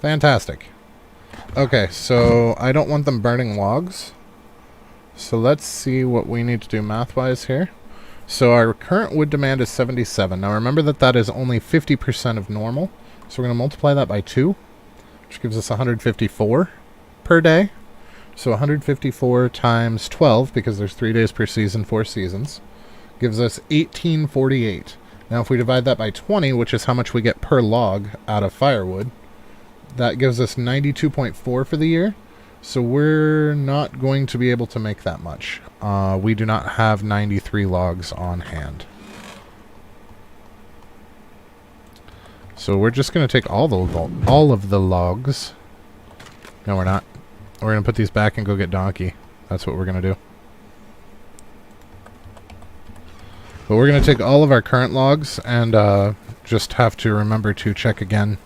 Fantastic. Okay, so I don't want them burning logs. So let's see what we need to do math-wise here. So our current wood demand is 77. Now remember that that is only 50% of normal. So we're going to multiply that by 2, which gives us 154 per day. So 154 times 12, because there's 3 days per season, 4 seasons, gives us 1848. Now, if we divide that by 20, which is how much we get per log out of firewood, that gives us 92.4 for the year. So we're not going to be able to make that much. We do not have 93 logs on hand. So we're just going to take all of the logs. No, we're not. We're going to put these back and go get Donkey. That's what we're going to do. But we're going to take all of our current logs and just have to remember to check again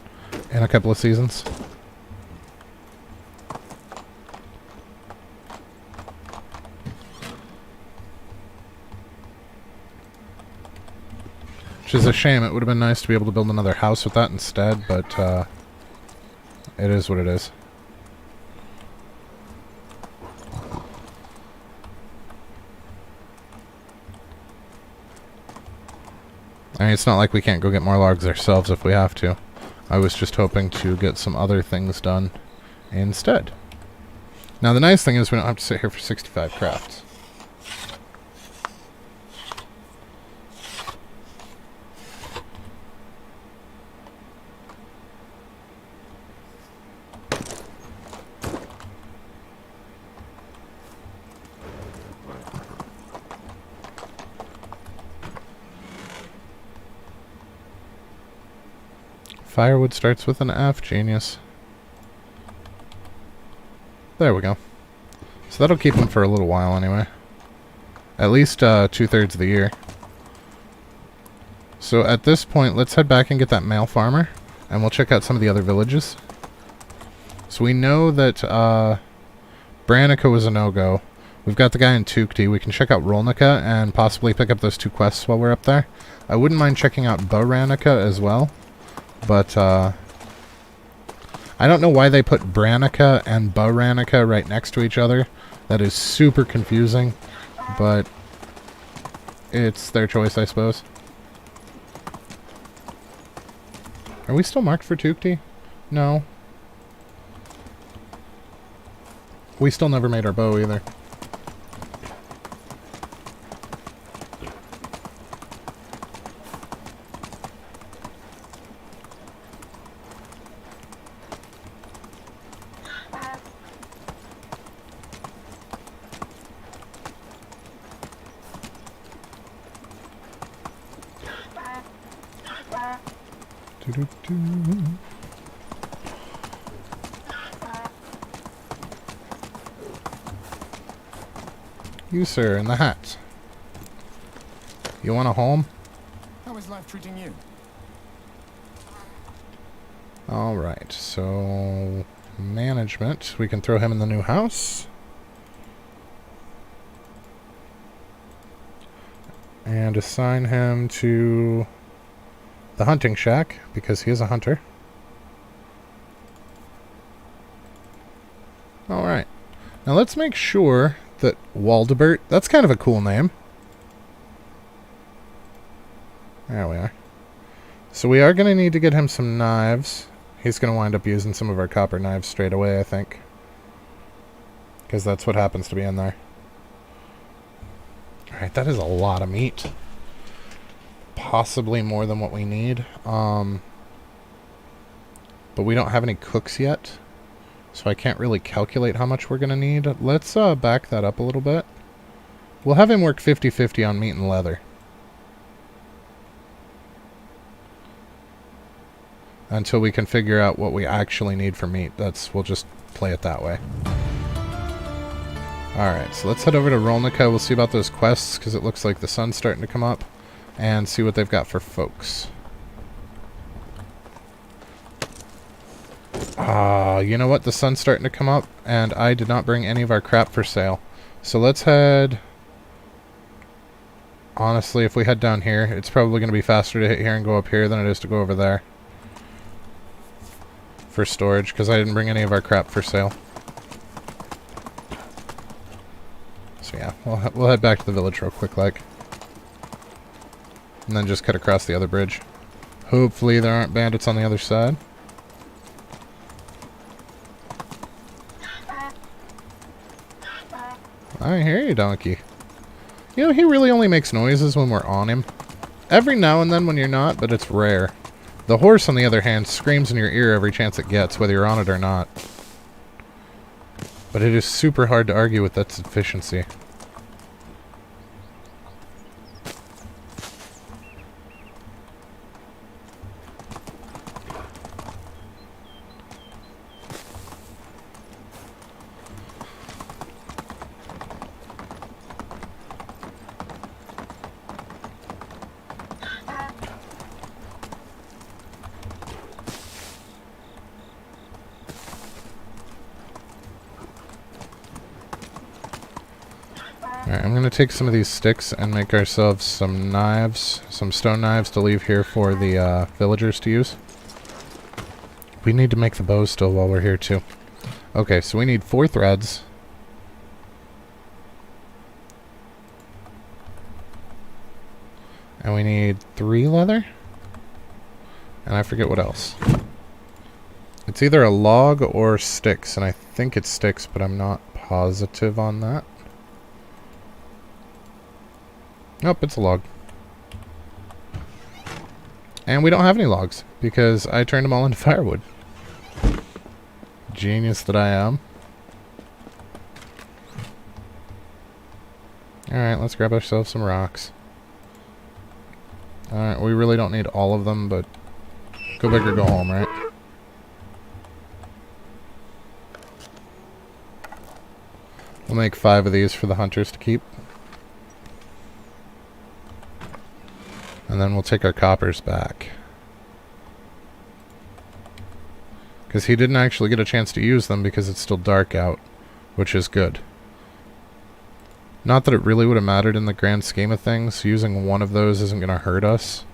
in a couple of seasons. Which is a shame. It would have been nice to be able to build another house with that instead, but it is what it is. I mean, it's not like we can't go get more logs ourselves if we have to. I was just hoping to get some other things done instead. Now, the nice thing is we don't have to sit here for 65 crafts. Firewood starts with an F, genius. There we go. So that'll keep them for a little while anyway. At least 2/3 of the year. So at this point, let's head back and get that male farmer, and we'll check out some of the other villages. So we know that Branica was a no-go. We've got the guy in Tukti. We can check out Rolnica and possibly pick up those 2 quests while we're up there. I wouldn't mind checking out Baranica as well. But, I don't know why they put Branica and Baranica right next to each other. That is super confusing, but it's their choice, I suppose. Are we still marked for Tukti? No. We still never made our bow either. You, sir, in the hat. You want a home? How is life treating you? Alright, so management. We can throw him in the new house. And assign him to the hunting shack, because he is a hunter. Alright. Now let's make sure that Waldebert, that's kind of a cool name. There we are. So we are going to need to get him some knives. He's going to wind up using some of our copper knives straight away, I think. Because that's what happens to be in there. Alright, that is a lot of meat. Possibly more than what we need. But we don't have any cooks yet. So I can't really calculate how much we're going to need. Let's back that up a little bit. We'll have him work 50-50 on meat and leather. Until we can figure out what we actually need for meat. We'll just play it that way. Alright, so let's head over to Rolnica. We'll see about those quests, because it looks like the sun's starting to come up. And see what they've got for folks. You know what? The sun's starting to come up, and I did not bring any of our crap for sale. So let's head... Honestly, if we head down here, it's probably going to be faster to hit here and go up here than it is to go over there. For storage, because I didn't bring any of our crap for sale. So yeah, we'll head back to the village real quick, like. And then just cut across the other bridge. Hopefully there aren't bandits on the other side. I hear you, donkey. You know, he really only makes noises when we're on him. Every now and then when you're not, but it's rare. The horse, on the other hand, screams in your ear every chance it gets, whether you're on it or not. But it is super hard to argue with its efficiency. Alright, I'm going to take some of these sticks and make ourselves some knives, some stone knives to leave here for the villagers to use. We need to make the bow still while we're here too. Okay, so we need 4 threads. And we need 3 leather? And I forget what else. It's either a log or sticks, and I think it's sticks, but I'm not positive on that. Nope, it's a log. And we don't have any logs, because I turned them all into firewood. Genius that I am. Alright, let's grab ourselves some rocks. Alright, we really don't need all of them, but go big or go home, right? We'll make 5 of these for the hunters to keep. And then we'll take our coppers back. Because he didn't actually get a chance to use them because it's still dark out, which is good. Not that it really would have mattered in the grand scheme of things. Using one of those isn't going to hurt us.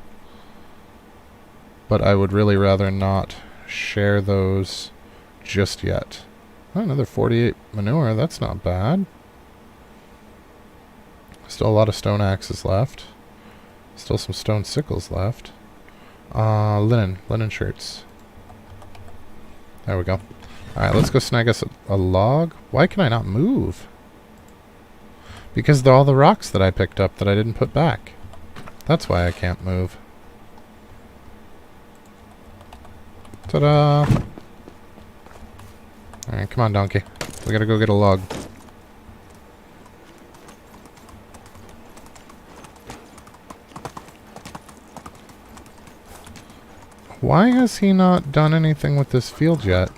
But I would really rather not share those just yet. Oh, another 48 manure. That's not bad. Still a lot of stone axes left. Still some stone sickles left. Linen shirts. There we go. Alright, let's go snag us a log. Why can I not move? Because of all the rocks that I picked up that I didn't put back. That's why I can't move. Ta-da! Alright, come on, donkey. We gotta go get a log. Why has he not done anything with this field yet?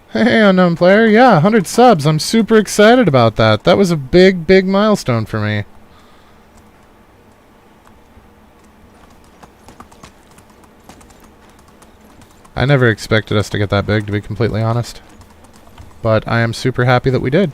Hey, unknown player. Yeah, 100 subs. I'm super excited about that. That was a big, big milestone for me. I never expected us to get that big, to be completely honest. But I am super happy that we did.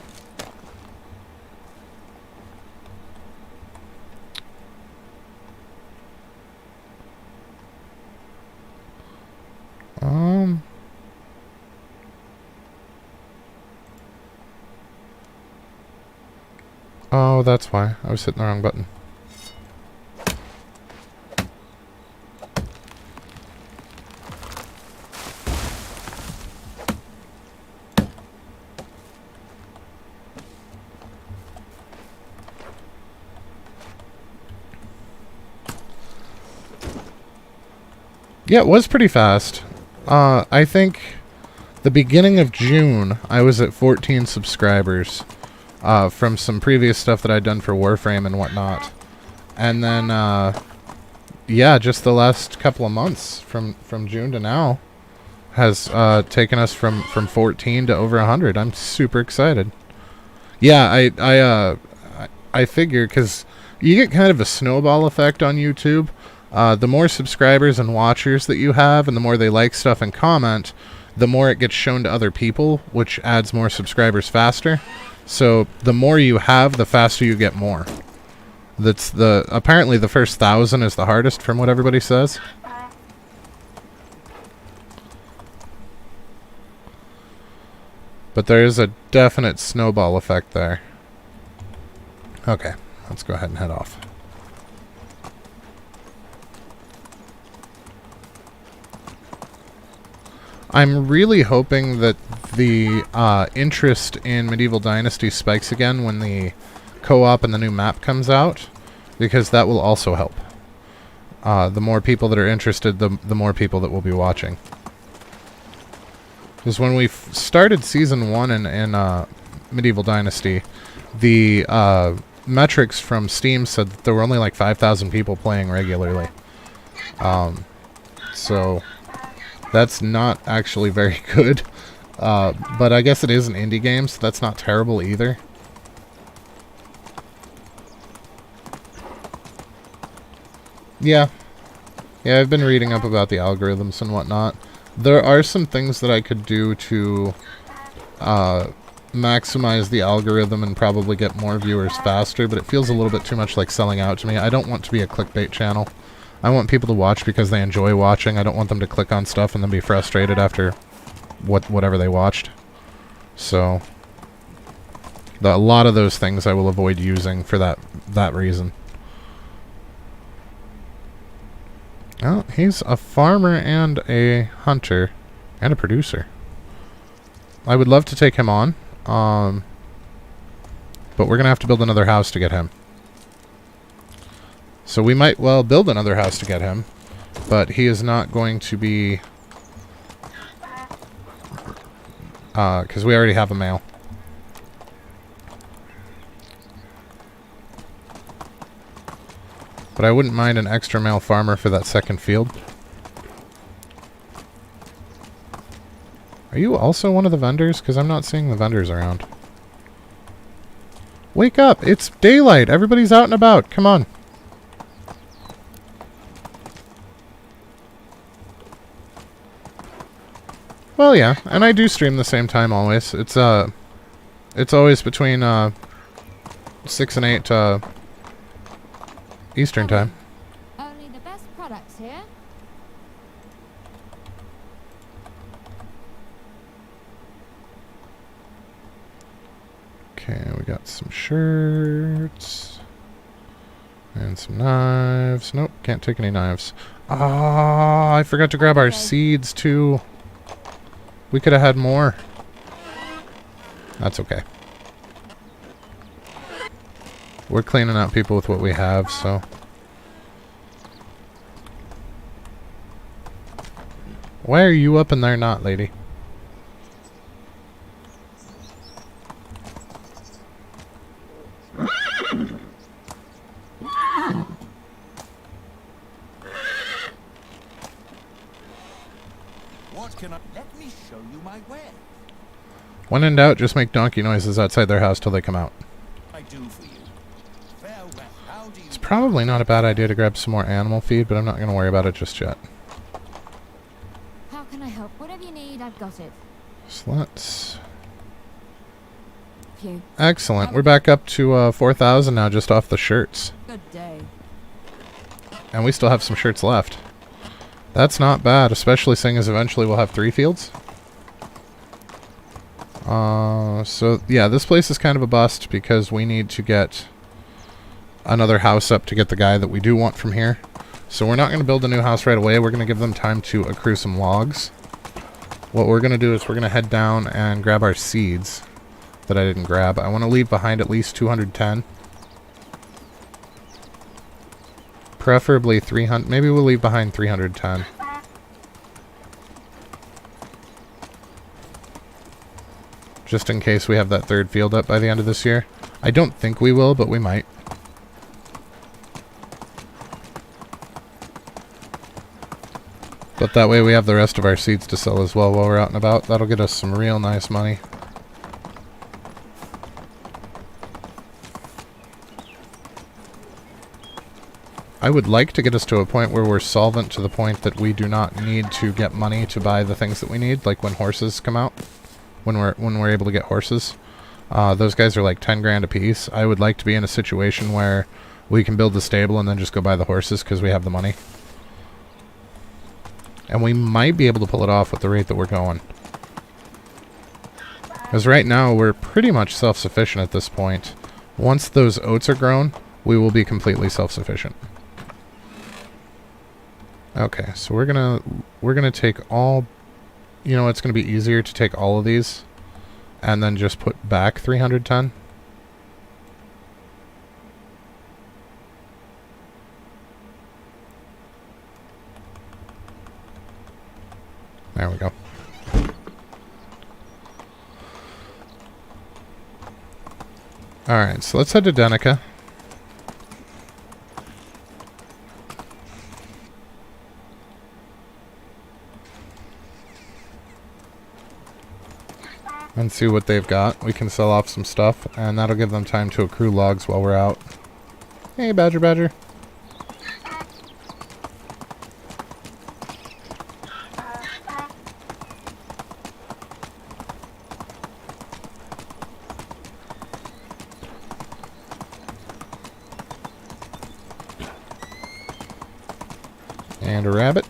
Oh, that's why. I was hitting the wrong button. Yeah, it was pretty fast. I think the beginning of June, I was at 14 subscribers. From some previous stuff that I'd done for Warframe and whatnot. And then, yeah, just the last couple of months, from June to now, has taken us from 14 to over 100. I'm super excited. Yeah, I figure, because you get kind of a snowball effect on YouTube. The more subscribers and watchers that you have, and the more they like stuff and comment, the more it gets shown to other people, which adds more subscribers faster. So the more you have, the faster you get more. Apparently the first 1,000 is the hardest, from what everybody says. But there is a definite snowball effect there. Okay, let's go ahead and head off. I'm really hoping that the interest in Medieval Dynasty spikes again when the co-op and the new map comes out, because that will also help. The more people that are interested, the more people that will be watching. Because when we started Season 1 in Medieval Dynasty, the metrics from Steam said that there were only like 5,000 people playing regularly. So that's not actually very good. But I guess it is an indie game, so that's not terrible either. Yeah. Yeah, I've been reading up about the algorithms and whatnot. There are some things that I could do to maximize the algorithm and probably get more viewers faster, but it feels a little bit too much like selling out to me. I don't want to be a clickbait channel. I want people to watch because they enjoy watching. I don't want them to click on stuff and then be frustrated after whatever they watched. So, a lot of those things I will avoid using for that reason. Oh, he's a farmer and a hunter and a producer. I would love to take him on, but we're going to have to build another house to get him. So we might well build another house to get him, but he is not going to be... because we already have a male. But I wouldn't mind an extra male farmer for that second field. Are you also one of the vendors? Because I'm not seeing the vendors around. Wake up! It's daylight! Everybody's out and about! Come on! Well, yeah, and I do stream the same time always. It's always between 6 and 8 Eastern time. Only the best products here. Okay, we got some shirts and some knives. Nope, can't take any knives. Ah, I forgot to grab our seeds too. We could have had more. That's okay. We're cleaning out people with what we have, so... Why are you up and they're not, lady? What can I... Let me show you my way. When in doubt, just make donkey noises outside their house till they come out. I do for you. Farewell. How do you... It's probably not a bad idea to grab some more animal feed, but I'm not going to worry about it just yet. How can I help? Whatever you need, I've got it. So let's... Phew. Excellent. We're back up to 4,000 now just off the shirts. Good day. And we still have some shirts left. That's not bad, especially seeing as eventually we'll have 3 fields. So, yeah, this place is kind of a bust because we need to get another house up to get the guy that we do want from here. So we're not going to build a new house right away. We're going to give them time to accrue some logs. What we're going to do is we're going to head down and grab our seeds that I didn't grab. I want to leave behind at least 210. Preferably 300. Maybe we'll leave behind 310. Just in case we have that 3rd field up by the end of this year. I don't think we will, but we might. But that way we have the rest of our seeds to sell as well while we're out and about. That'll get us some real nice money. I would like to get us to a point where we're solvent to the point that we do not need to get money to buy the things that we need, like when horses come out. When we're able to get horses. Those guys are like 10 grand a piece. I would like to be in a situation where we can build the stable and then just go buy the horses because we have the money. And we might be able to pull it off with the rate that we're going. Because right now we're pretty much self-sufficient at this point. Once those oats are grown, we will be completely self-sufficient. Okay, so we're gonna take all You know, it's going to be easier to take all of these and then just put back 310. There we go. Alright, so let's head to Denica. And see what they've got. We can sell off some stuff, and that'll give them time to accrue logs while we're out. Hey, Badger Badger. And a rabbit.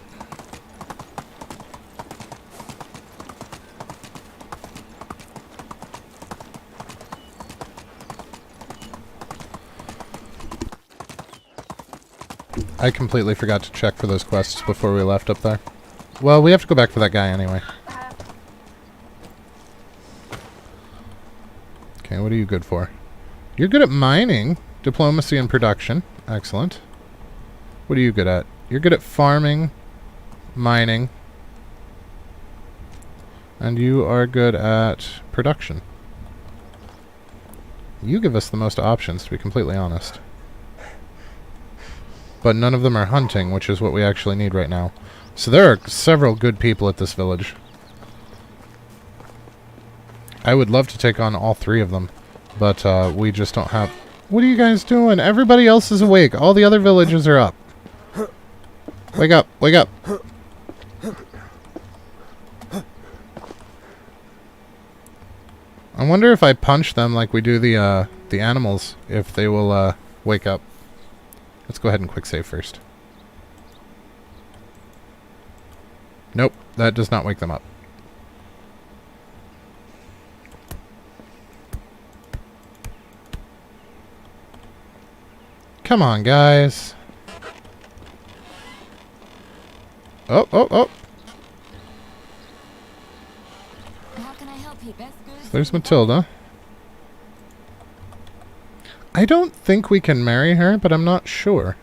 I completely forgot to check for those quests before we left up there. Well, we have to go back for that guy anyway. Okay, what are you good for? You're good at mining, diplomacy, and production. Excellent. What are you good at? You're good at farming, mining, and you are good at production. You give us the most options, to be completely honest. But none of them are hunting, which is what we actually need right now. So there are several good people at this village. I would love to take on all three of them, but we just don't have... What are you guys doing? Everybody else is awake. All the other villages are up. Wake up! Wake up! I wonder if I punch them like we do the animals, if they will wake up. Let's go ahead and quick save first. Nope, that does not wake them up. Come on, guys. Oh, oh, oh. How can I help you? Best goods So there's Matilda. I don't think we can marry her, but I'm not sure.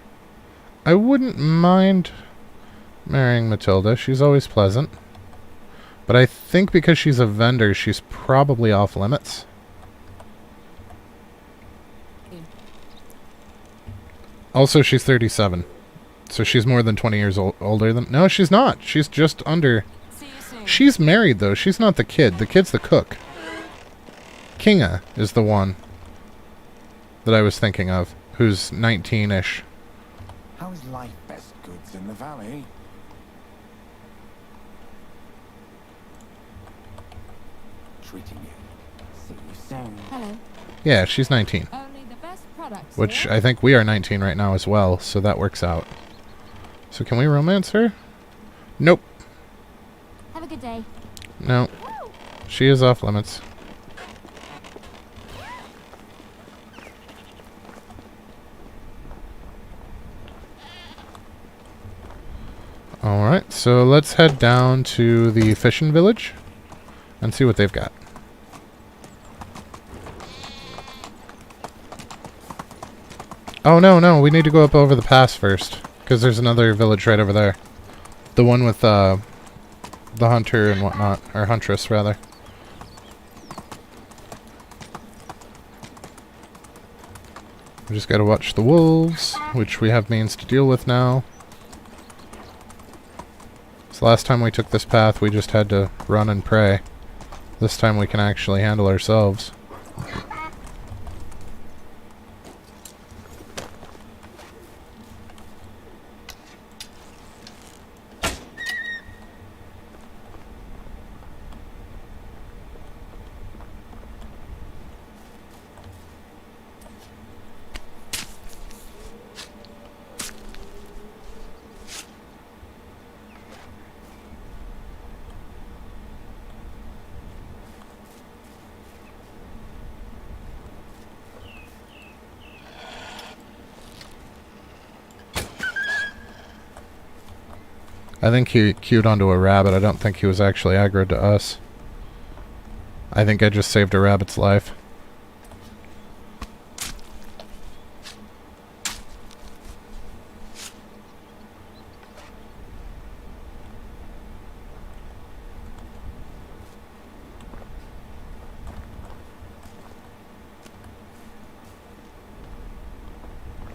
I wouldn't mind marrying Matilda. She's always pleasant. But I think because she's a vendor, she's probably off limits. Also, she's 37. So she's more than 20 years older than... No, she's not. She's just under... See you soon. She's married, though. She's not the kid. The kid's the cook. Kinga is the one that I was thinking of, who's 19-ish. How is life, best goods in the valley? Treating you. See you soon. Hello. Yeah, she's 19. Only the best products. Which here. I think we are 19 right now as well, so that works out. So can we romance her? Nope. Have a good day. No. She is off limits. Alright, so let's head down to the fishing village and see what they've got. Oh, no, we need to go up over the pass first, because there's another village right over there. The one with the hunter and whatnot, or huntress, rather. We just gotta watch the wolves, which we have means to deal with now. So last time we took this path, we just had to run and pray. This time we can actually handle ourselves. I think he queued onto a rabbit. I don't think he was actually aggroed to us. I think I just saved a rabbit's life.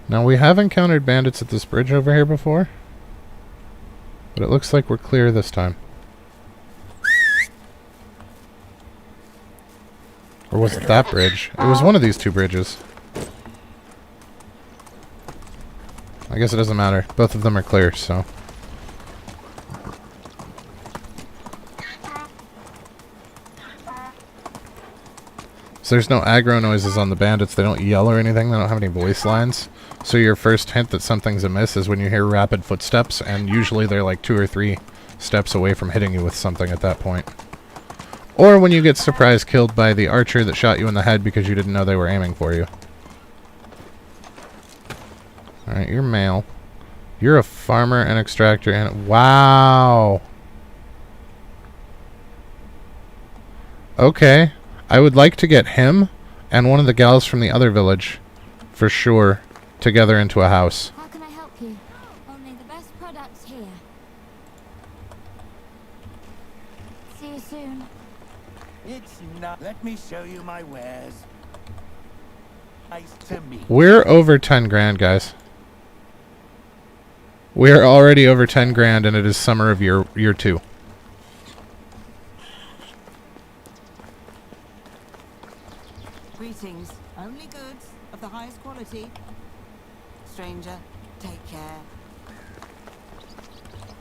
Now, we have encountered bandits at this bridge over here before, but it looks like we're clear this time. Or was it that bridge? It was one of these two bridges. I guess it doesn't matter. Both of them are clear, so... So there's no aggro noises on the bandits. They don't yell or anything. They don't have any voice lines. So your first hint that something's amiss is when you hear rapid footsteps, and usually they're like 2 or 3 steps away from hitting you with something at that point. Or when you get surprise killed by the archer that shot you in the head because you didn't know they were aiming for you. Alright, you're male. You're a farmer and extractor and... Wow! Okay. I would like to get him and one of the gals from the other village, for sure, together into a house. How can I help you? Only the best products here. See you soon. It's not. Let me show you my wares. Nice to meet. We're over 10 grand, guys. We're already over 10 grand, and it is summer of year 2. Greetings. Only goods of the highest quality. Stranger, take care.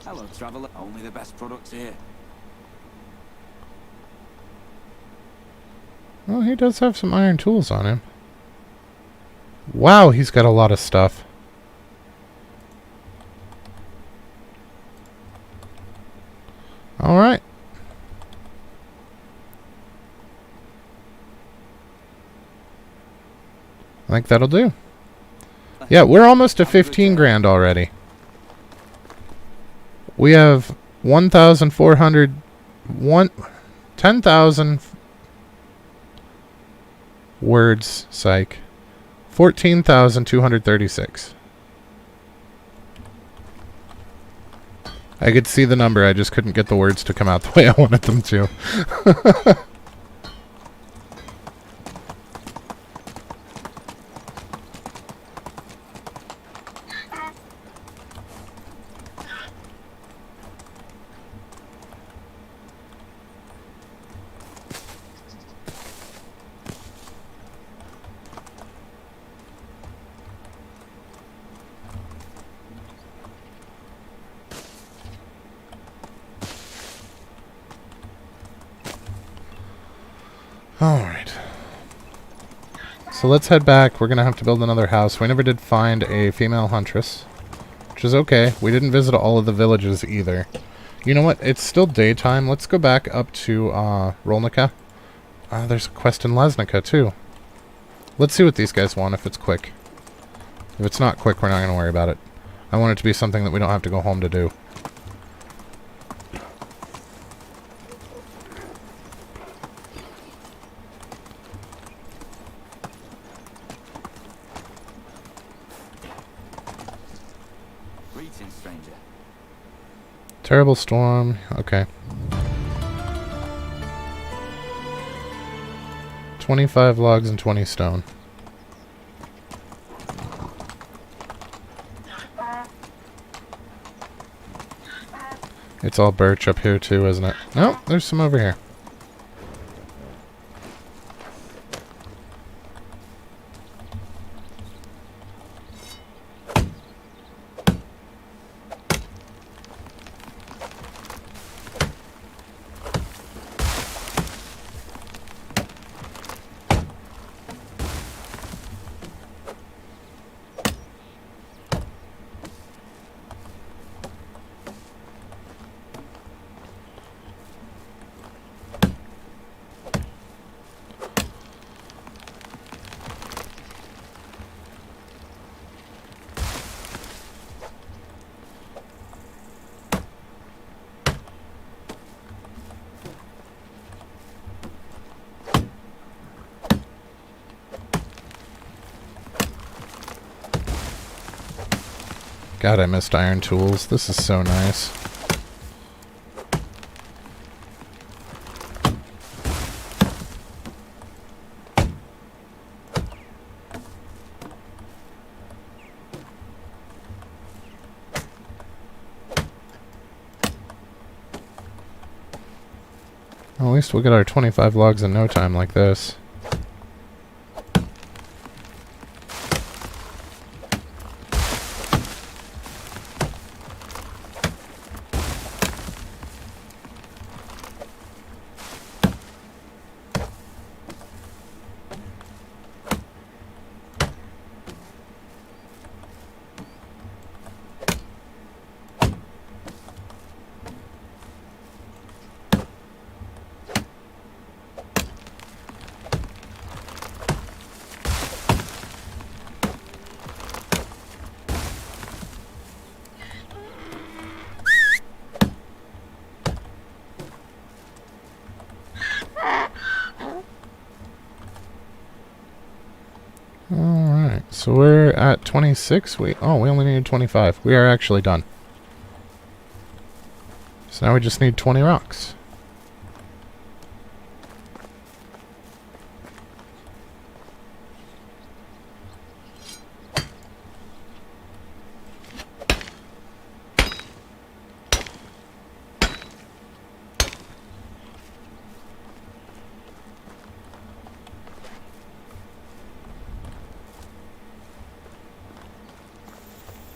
Hello, traveler. Only the best products here. Well, he does have some iron tools on him. Wow, he's got a lot of stuff. Alright. I think that'll do. Yeah, we're almost to 15 grand already. We have 1,400... 10,000... words, psych. 14,236. I could see the number, I just couldn't get the words to come out the way I wanted them to. Alright. So let's head back. We're going to have to build another house. We never did find a female huntress, which is okay. We didn't visit all of the villages either. You know what? It's still daytime. Let's go back up to Rolnica. There's a quest in Lesnica, too. Let's see what these guys want if it's quick. If it's not quick, we're not going to worry about it. I want it to be something that we don't have to go home to do. Greetings, stranger. Terrible storm. Okay. 25 logs and 20 stone. It's all birch up here too, isn't it? No, there's some over here. God, I missed iron tools. This is so nice. Well, at least we'll get our 25 logs in no time like this. Alright, so we're at 26. We only needed 25. We are actually done. So now we just need 20 rocks.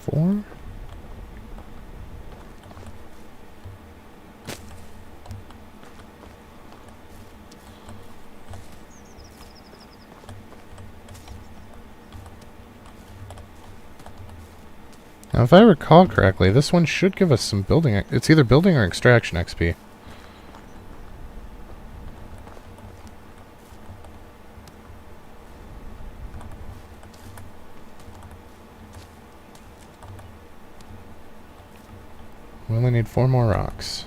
Four. Now, if I recall correctly, this one should give us some building. It's either building or extraction XP. We only need 4 more rocks.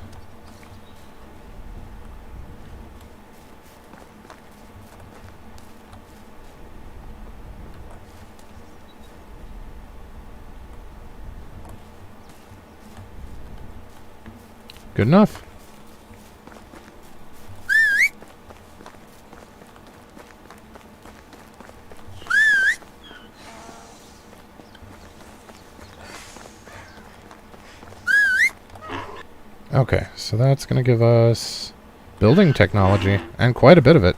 Good enough. Okay, so that's going to give us building technology, and quite a bit of it.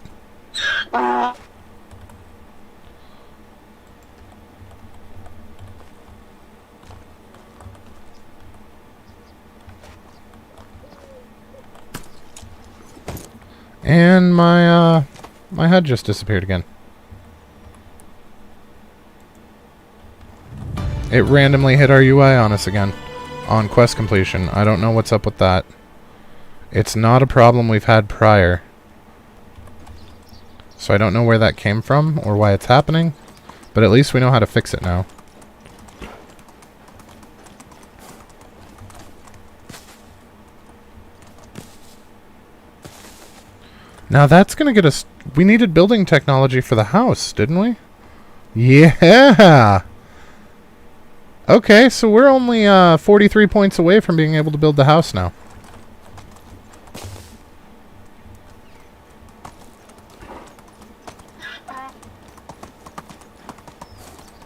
And my HUD just disappeared again. It randomly hit our UI on us again. On quest completion. I don't know what's up with that. It's not a problem we've had prior. So I don't know where that came from or why it's happening. But at least we know how to fix it now. Now that's going to get us... We needed building technology for the house, didn't we? Yeah! Okay, so we're only 43 points away from being able to build the house now.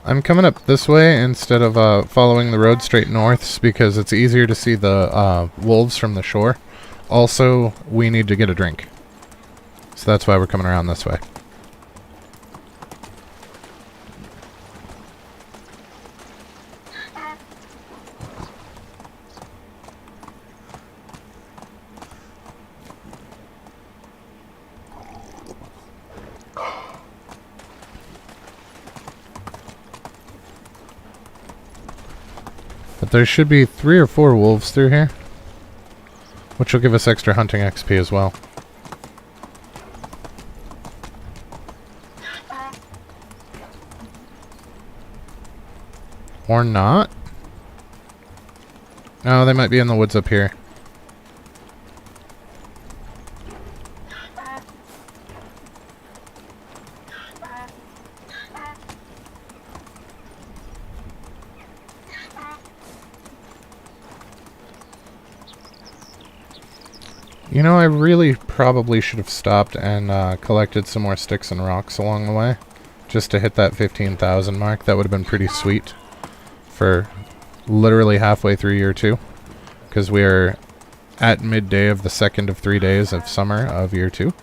I'm coming up this way instead of following the road straight north because it's easier to see the wolves from the shore. Also, we need to get a drink. So that's why we're coming around this way. But there should be 3 or 4 wolves through here, which will give us extra hunting XP as well. Or not? No, they might be in the woods up here. You know, I really probably should have stopped and collected some more sticks and rocks along the way. Just to hit that 15,000 mark. That would have been pretty sweet. For literally halfway through year 2. Because we are at midday of the second of 3 days of summer of year 2.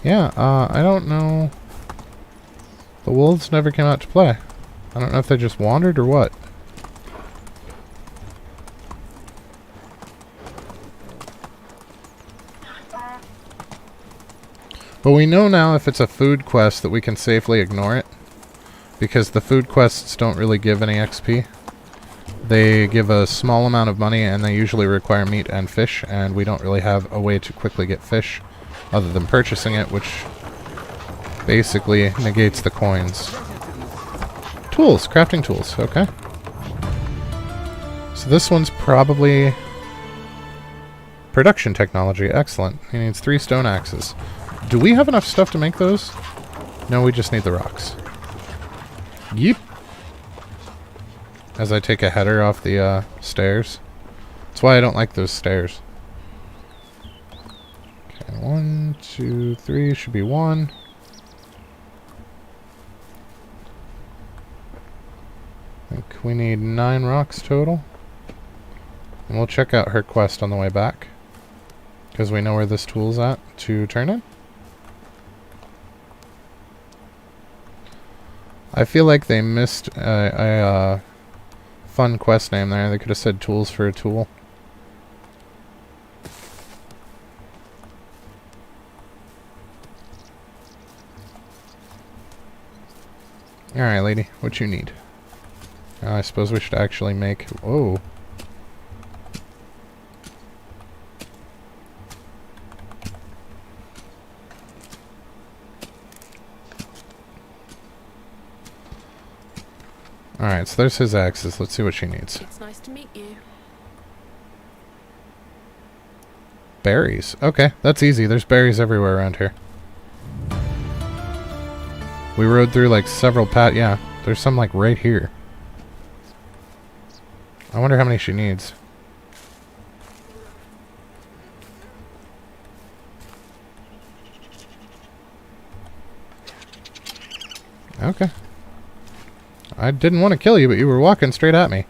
Yeah, I don't know. The wolves never came out to play. I don't know if they just wandered or what. But we know now if it's a food quest that we can safely ignore it. Because the food quests don't really give any XP. They give a small amount of money and they usually require meat and fish. And we don't really have a way to quickly get fish other than purchasing it, which basically negates the coins. Tools, crafting tools, okay. So this one's probably production technology, excellent. He needs 3 stone axes. Do we have enough stuff to make those? No, we just need the rocks. Yeep. As I take a header off the stairs. That's why I don't like those stairs. Okay, 1, 2, 3 should be 1. I think we need 9 rocks total. And we'll check out her quest on the way back. Because we know where this tool's at to turn it. I feel like they missed a fun quest name there. They could have said tools for a tool. Alright, lady. What you need? I suppose we should actually make... Whoa. Alright, so there's his axes. Let's see what she needs. It's nice to meet you. Berries. Okay, that's easy. There's berries everywhere around here. We rode through like several yeah, there's some like right here. I wonder how many she needs. Okay. I didn't want to kill you, but you were walking straight at me.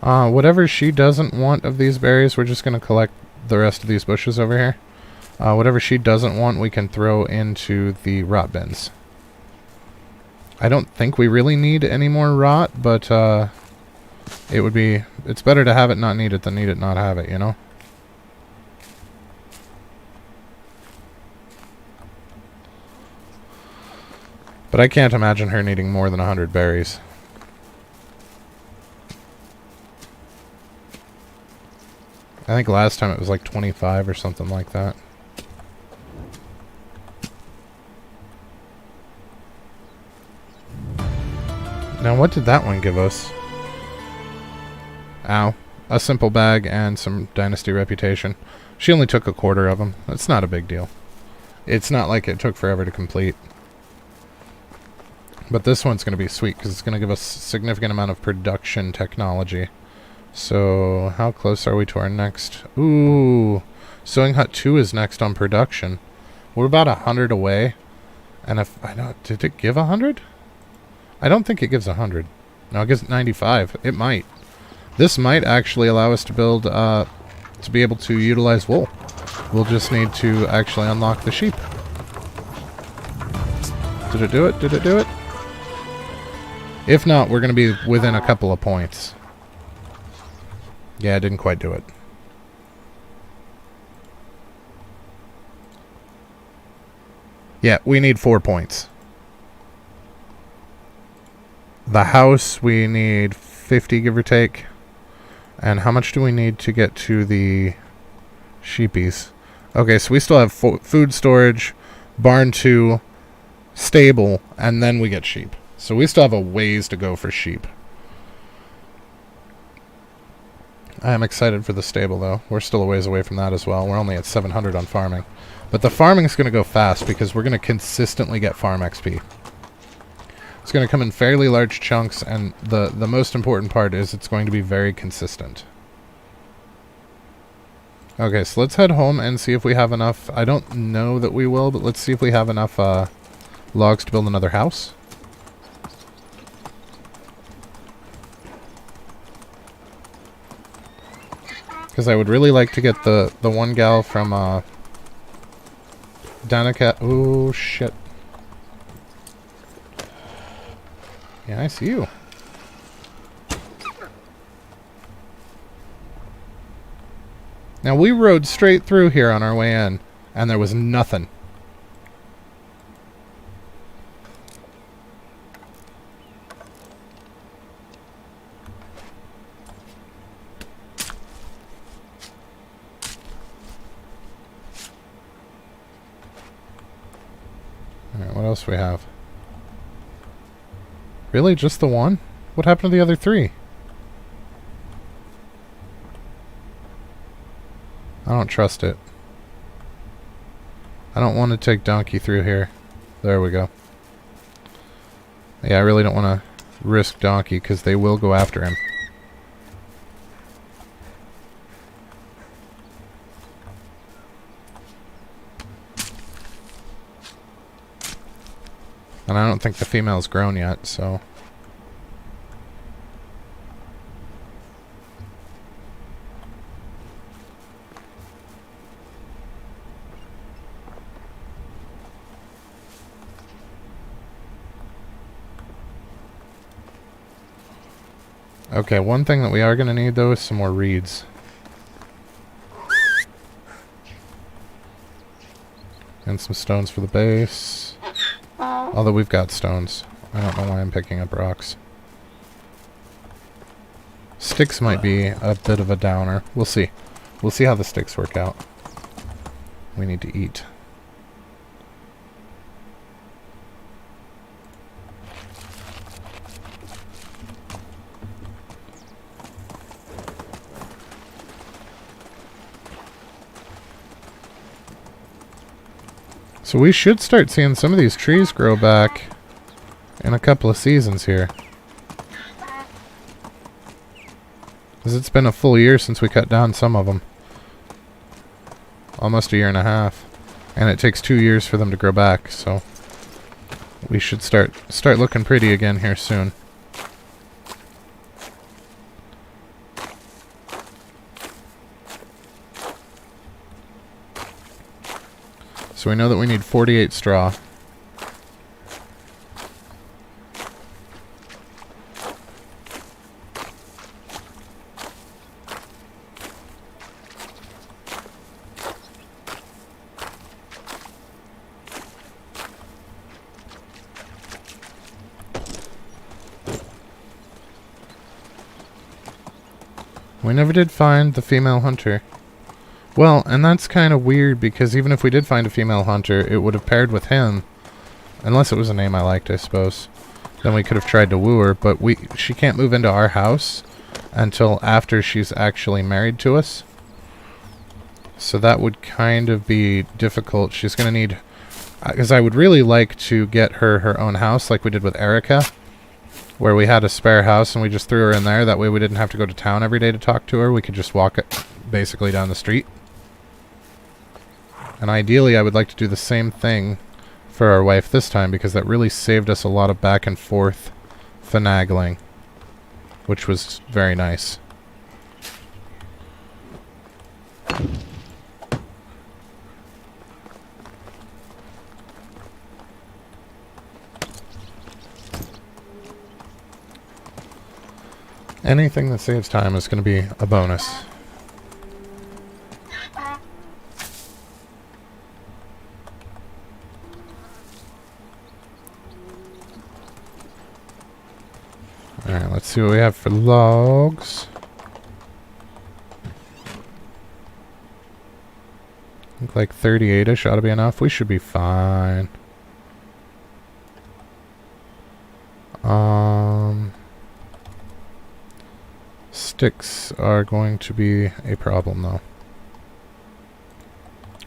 Whatever she doesn't want of these berries, we're just going to collect the rest of these bushes over here. Whatever she doesn't want, we can throw into the rot bins. I don't think we really need any more rot, but it's better to have it not need it than need it not have it, you know? But I can't imagine her needing more than 100 berries. I think last time it was like 25 or something like that. Now what did that one give us? Ow. A simple bag and some Dynasty reputation. She only took a quarter of them. That's not a big deal. It's not like it took forever to complete. But this one's going to be sweet because it's going to give us a significant amount of production technology. So, how close are we to our next? Ooh, Sewing Hut 2 is next on production. We're about 100 away. And if I don't, did it give 100? I don't think it gives 100. No, it gives 95. It might. This might actually allow us to build, to be able to utilize wool. We'll just need to actually unlock the sheep. Did it do it? Did it do it? If not, we're going to be within a couple of points. Yeah, I didn't quite do it. Yeah, we need 4 points. The house, we need 50, give or take. And how much do we need to get to the sheepies? Okay, so we still have food storage, barn 2, stable, and then we get sheep. So we still have a ways to go for sheep. I am excited for the stable, though. We're still a ways away from that as well. We're only at 700 on farming. But the farming is going to go fast because we're going to consistently get farm XP. It's going to come in fairly large chunks, and the most important part is it's going to be very consistent. Okay, so let's head home and see if we have enough. I don't know that we will, but let's see if we have enough logs to build another house. Because I would really like to get the one gal from Danica. Oh, shit. Yeah, I see you. Now, we rode straight through here on our way in, and there was nothing. Alright, what else do we have? Really? Just the one? What happened to the other three? I don't trust it. I don't want to take Donkey through here. There we go. Yeah, I really don't want to risk Donkey because they will go after him. And I don't think the female's grown yet, so... Okay, one thing that we are going to need, though, is some more reeds. And some stones for the base. Although we've got stones. I don't know why I'm picking up rocks. Sticks might be a bit of a downer. We'll see. We'll see how the sticks work out. We need to eat. So we should start seeing some of these trees grow back in a couple of seasons here. Because it's been a full year since we cut down some of them. Almost a year and a half. And it takes 2 years for them to grow back, so we should start looking pretty again here soon. So we know that we need 48 straw. We never did find the female hunter. Well, and that's kind of weird because even if we did find a female hunter, it would have paired with him. Unless it was a name I liked, I suppose. Then we could have tried to woo her, but she can't move into our house until after she's actually married to us. So that would kind of be difficult. She's going to need... Because I would really like to get her her own house like we did with Erica, where we had a spare house and we just threw her in there. That way we didn't have to go to town every day to talk to her. We could just walk it basically down the street. And ideally, I would like to do the same thing for our wife this time, because that really saved us a lot of back and forth finagling, which was very nice. Anything that saves time is going to be a bonus. Alright, let's see what we have for logs. Look like 38-ish ought to be enough. We should be fine. Sticks are going to be a problem, though.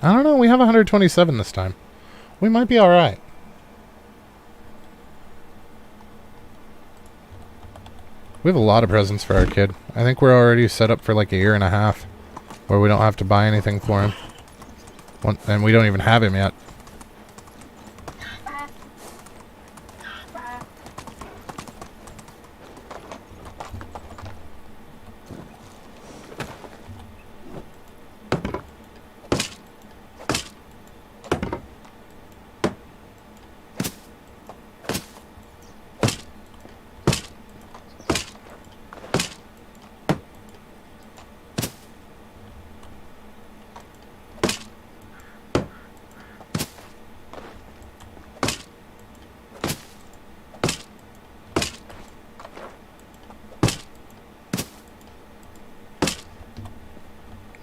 I don't know. We have 127 this time. We might be alright. We have a lot of presents for our kid. I think we're already set up for like a year and a half where we don't have to buy anything for him. And we don't even have him yet.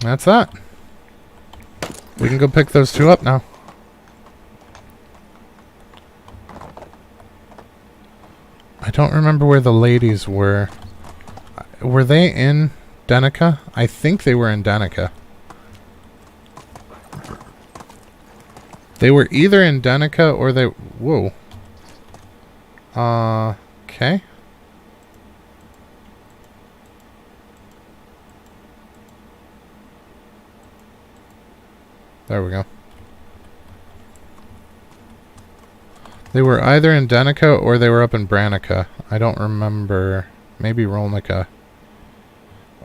That's that. We can go pick those two up now. I don't remember where the ladies were. Were they in Danica? I think they were in Danica. They were either in Danica or they... Whoa. Okay. There we go. They were either in Danica or they were up in Branica. I don't remember. Maybe Rolnica.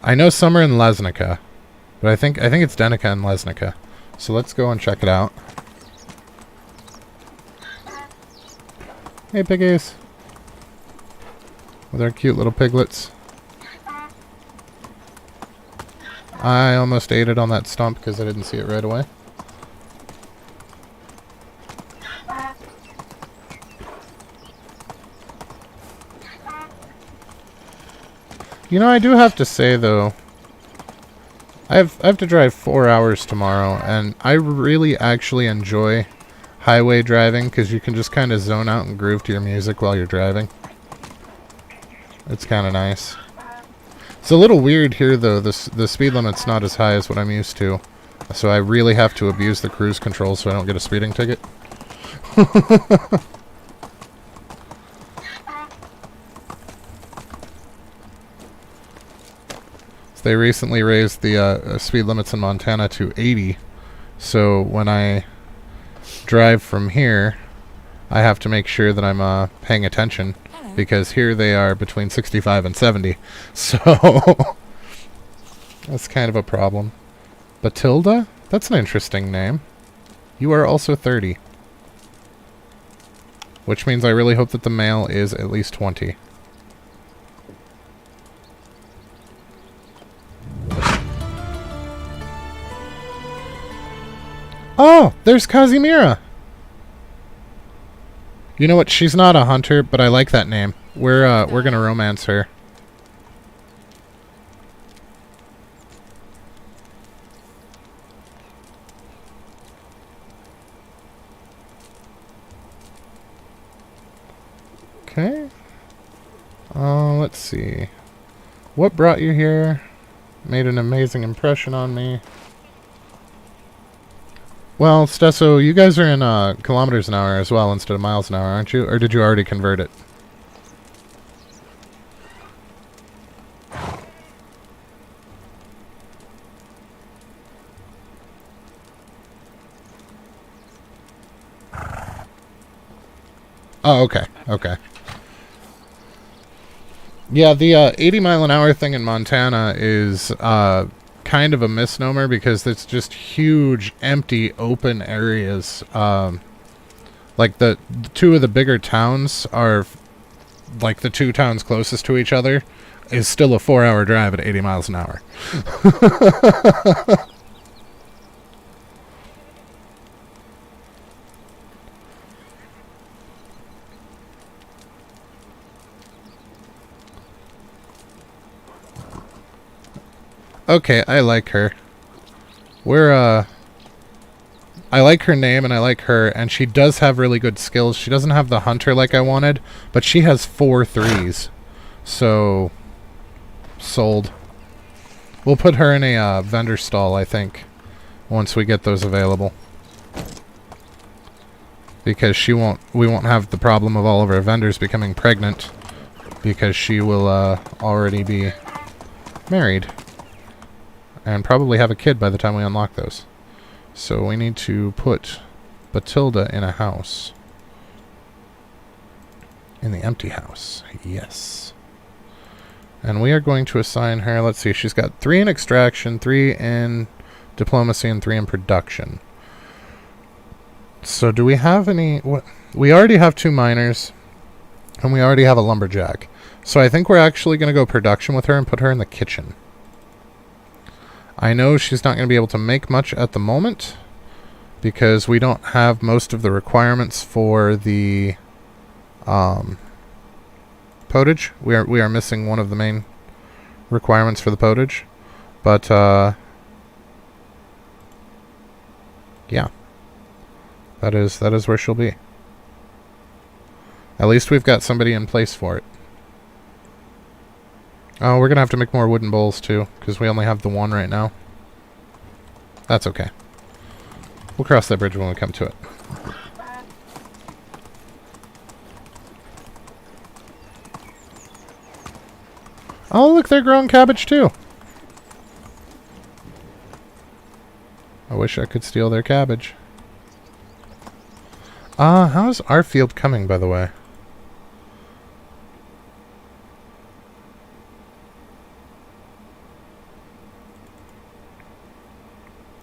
I know some are in Lesnica, but I think it's Danica and Lesnica. So let's go and check it out. Hey, piggies. With our cute little piglets. I almost ate it on that stump because I didn't see it right away. You know, I do have to say, though, I have to drive 4 hours tomorrow, and I really actually enjoy highway driving, because you can just kind of zone out and groove to your music while you're driving. It's kind of nice. It's a little weird here, though. The speed limit's not as high as what I'm used to, so I really have to abuse the cruise control so I don't get a speeding ticket. They recently raised the speed limits in Montana to 80, so when I drive from here, I have to make sure that I'm paying attention, because here they are between 65 and 70, so that's kind of a problem. Batilda? That's an interesting name. You are also 30, which means I really hope that the male is at least 20. Oh, there's Kazimira. You know what? She's not a hunter, but I like that name. We're gonna romance her. Okay. Let's see. What brought you here? Made an amazing impression on me. Well, Stesso, you guys are in kilometers an hour as well instead of miles an hour, aren't you? Or did you already convert it? Oh, okay. Okay. Yeah, the 80 mile an hour thing in Montana is kind of a misnomer, because it's just huge, empty, open areas. Like the two of the bigger towns are, like the two towns closest to each other, is still a 4-hour drive at 80 miles an hour. Okay, I like her. I like her name and I like her, and she does have really good skills. She doesn't have the hunter like I wanted, but she has 4 3s. So, sold. We'll put her in a vendor stall, I think, once we get those available. Because we won't have the problem of all of our vendors becoming pregnant, because she will already be married and probably have a kid by the time we unlock those. So we need to put Batilda in a house. In the empty house. Yes. And we are going to assign her, let's see, she's got 3 in extraction, 3 in diplomacy, and 3 in production. So do we have any... We already have 2 miners, and we already have a lumberjack. So I think we're actually going to go production with her and put her in the kitchen. I know she's not going to be able to make much at the moment, because we don't have most of the requirements for the potage. We are missing one of the main requirements for the potage. But, yeah. That is where she'll be. At least we've got somebody in place for it. Oh, we're going to have to make more wooden bowls, too, because we only have the 1 right now. That's okay. We'll cross that bridge when we come to it. Oh, look, they're growing cabbage, too. I wish I could steal their cabbage. How's our field coming, by the way?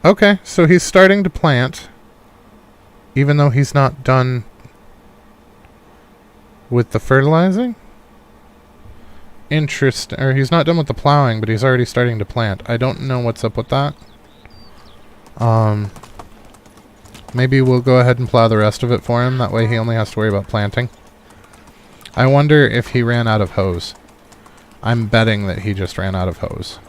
Okay, so he's starting to plant, even though he's not done with the fertilizing? Interesting. Or he's not done with the plowing, but he's already starting to plant. I don't know what's up with that. Maybe we'll go ahead and plow the rest of it for him. That way he only has to worry about planting. I wonder if he ran out of hose. I'm betting that he just ran out of hose.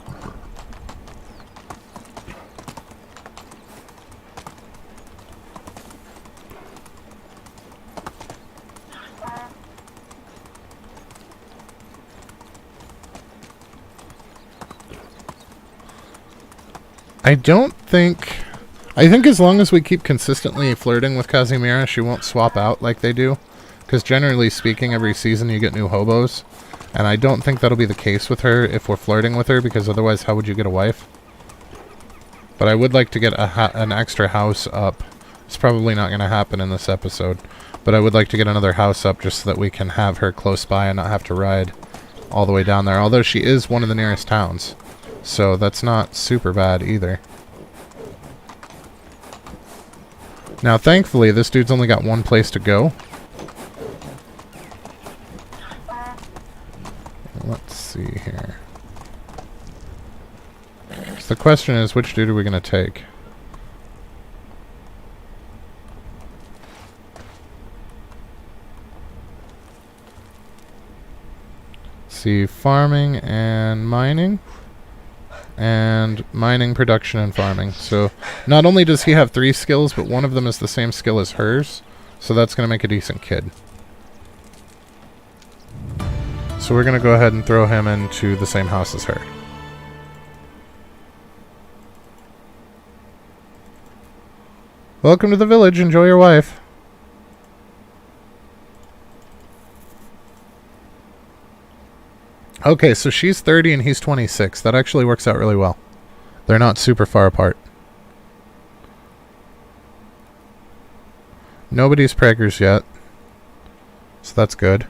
I think as long as we keep consistently flirting with Casimira, she won't swap out like they do. Because generally speaking, every season you get new hobos. And I don't think that'll be the case with her if we're flirting with her, because otherwise how would you get a wife? But I would like to get an extra house up. It's probably not going to happen in this episode. But I would like to get another house up just so that we can have her close by and not have to ride all the way down there. Although she is one of the nearest towns. So that's not super bad either. Now, thankfully, this dude's only got 1 place to go. Let's see here. So the question is, which dude are we going to take? Let's see, farming and mining. And mining, production, and farming. So not only does he have 3 skills, but one of them is the same skill as hers. So that's going to make a decent kid. So we're going to go ahead and throw him into the same house as her. Welcome to the village. Enjoy your wife. Okay, so she's 30 and he's 26. That actually works out really well. They're not super far apart. Nobody's preggers yet. So that's good.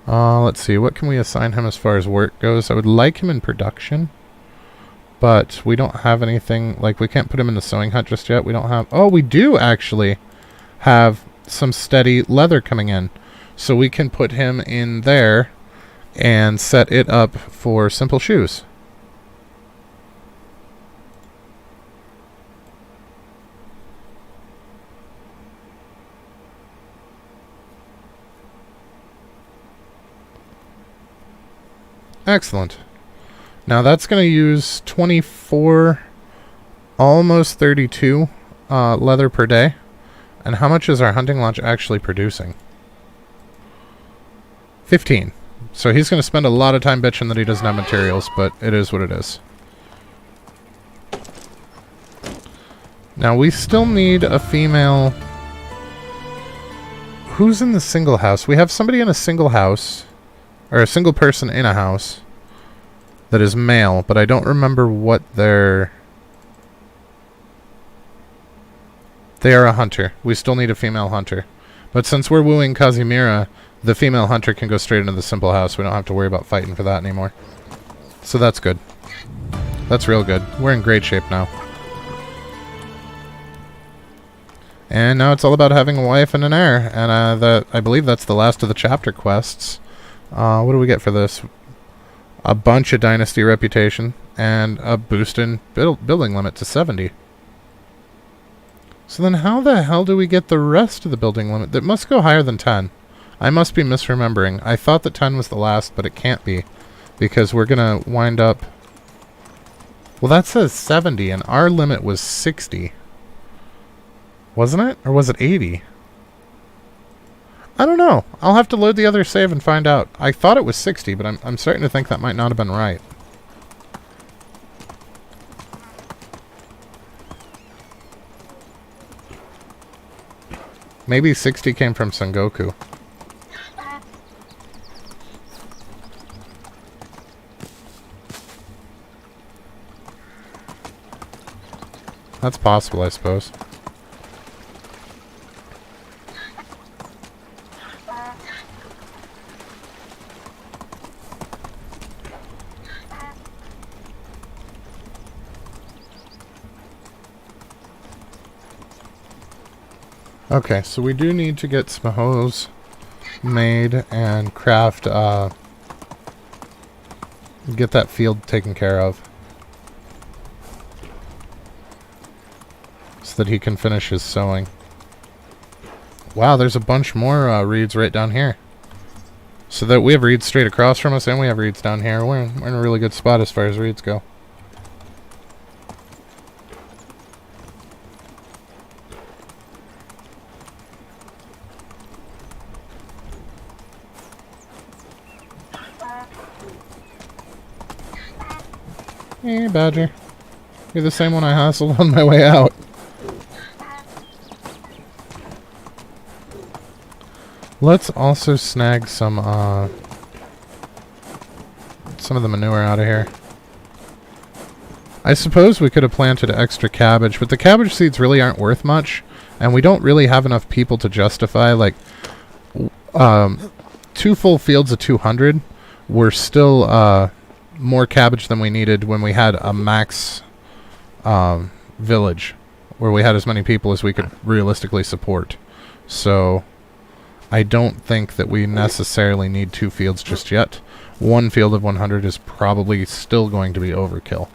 Let's see. What can we assign him as far as work goes? I would like him in production. But we don't have anything. Like, we can't put him in the sewing hut just yet. We don't have... Oh, we do actually have some steady leather coming in. So we can put him in there and set it up for simple shoes. Excellent. Now that's going to use 24, almost 32 leather per day. And how much is our hunting lodge actually producing? 15. So he's going to spend a lot of time bitching that he doesn't have materials, but it is what it is. Now, we still need a female... Who's in the single house? We have somebody in a single house, or a single person in a house, that is male, but I don't remember what their... They are a hunter. We still need a female hunter. But since we're wooing Kazimira, the female hunter can go straight into the simple house. We don't have to worry about fighting for that anymore. So that's good. That's real good. We're in great shape now. And now it's all about having a wife and an heir. And I believe that's the last of the chapter quests. What do we get for this? A bunch of Dynasty reputation. And a boost in building limit to 70. So then how the hell do we get the rest of the building limit? That must go higher than 10. I must be misremembering. I thought that 10 was the last, but it can't be. Because we're going to wind up... Well, that says 70, and our limit was 60. Wasn't it? Or was it 80? I don't know. I'll have to load the other save and find out. I thought it was 60, but I'm starting to think that might not have been right. Maybe 60 came from Sengoku. That's possible, I suppose. Okay, so we do need to get some hose made and craft, get that field taken care of. So that he can finish his sowing. Wow, there's a bunch more reeds right down here. So that we have reeds straight across from us and we have reeds down here. We're in a really good spot as far as reeds go. Hey, Badger. You're the same one I hustled on my way out. Let's also snag some of the manure out of here. I suppose we could have planted extra cabbage, but the cabbage seeds really aren't worth much, and we don't really have enough people to justify, like, 2 full fields of 200 were still, more cabbage than we needed when we had a max village where we had as many people as we could realistically support. So I don't think that we necessarily need 2 fields just yet. 1 field of 100 is probably still going to be overkill.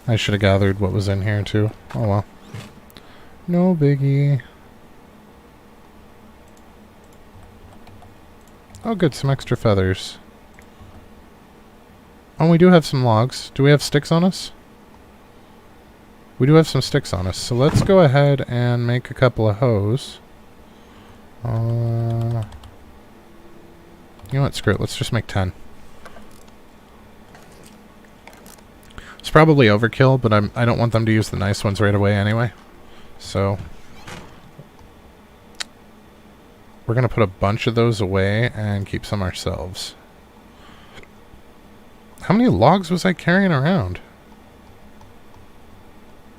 I should have gathered what was in here too. Oh well. No biggie. Oh good, some extra feathers. Oh, we do have some logs. Do we have sticks on us? We do have some sticks on us. So let's go ahead and make a couple of hoes. You know what, screw it. Let's just make 10. It's probably overkill, but I don't want them to use the nice ones right away anyway. So we're going to put a bunch of those away and keep some ourselves. How many logs was I carrying around?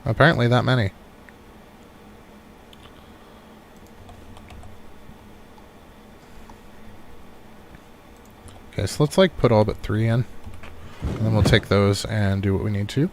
Apparently that many. Okay, so let's like put all but 3 in. And then we'll take those and do what we need to.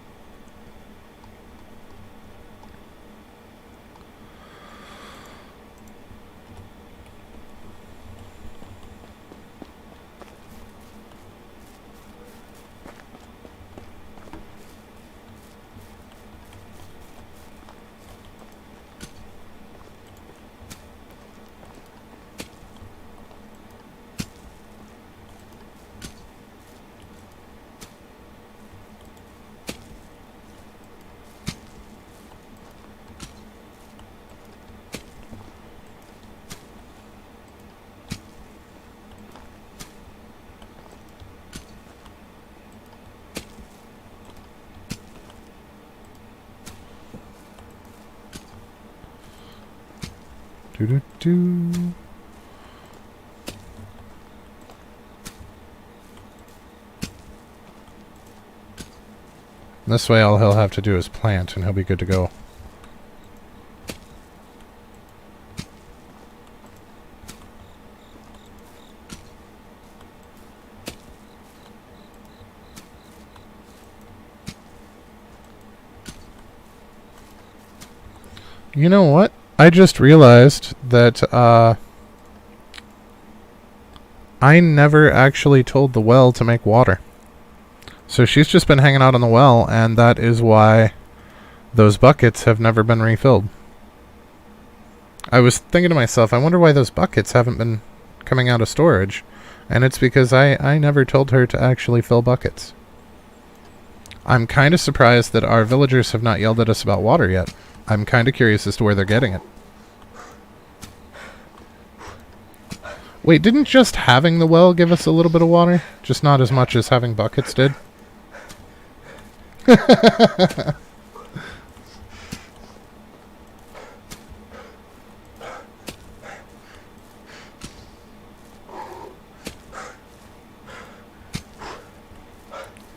Do-do-do. This way all he'll have to do is plant and he'll be good to go. You know what? I just realized that I never actually told the well to make water. So she's just been hanging out on the well, and that is why those buckets have never been refilled. I was thinking to myself, I wonder why those buckets haven't been coming out of storage. And it's because I never told her to actually fill buckets. I'm kind of surprised that our villagers have not yelled at us about water yet. I'm kind of curious as to where they're getting it. Wait, didn't just having the well give us a little bit of water? Just not as much as having buckets did?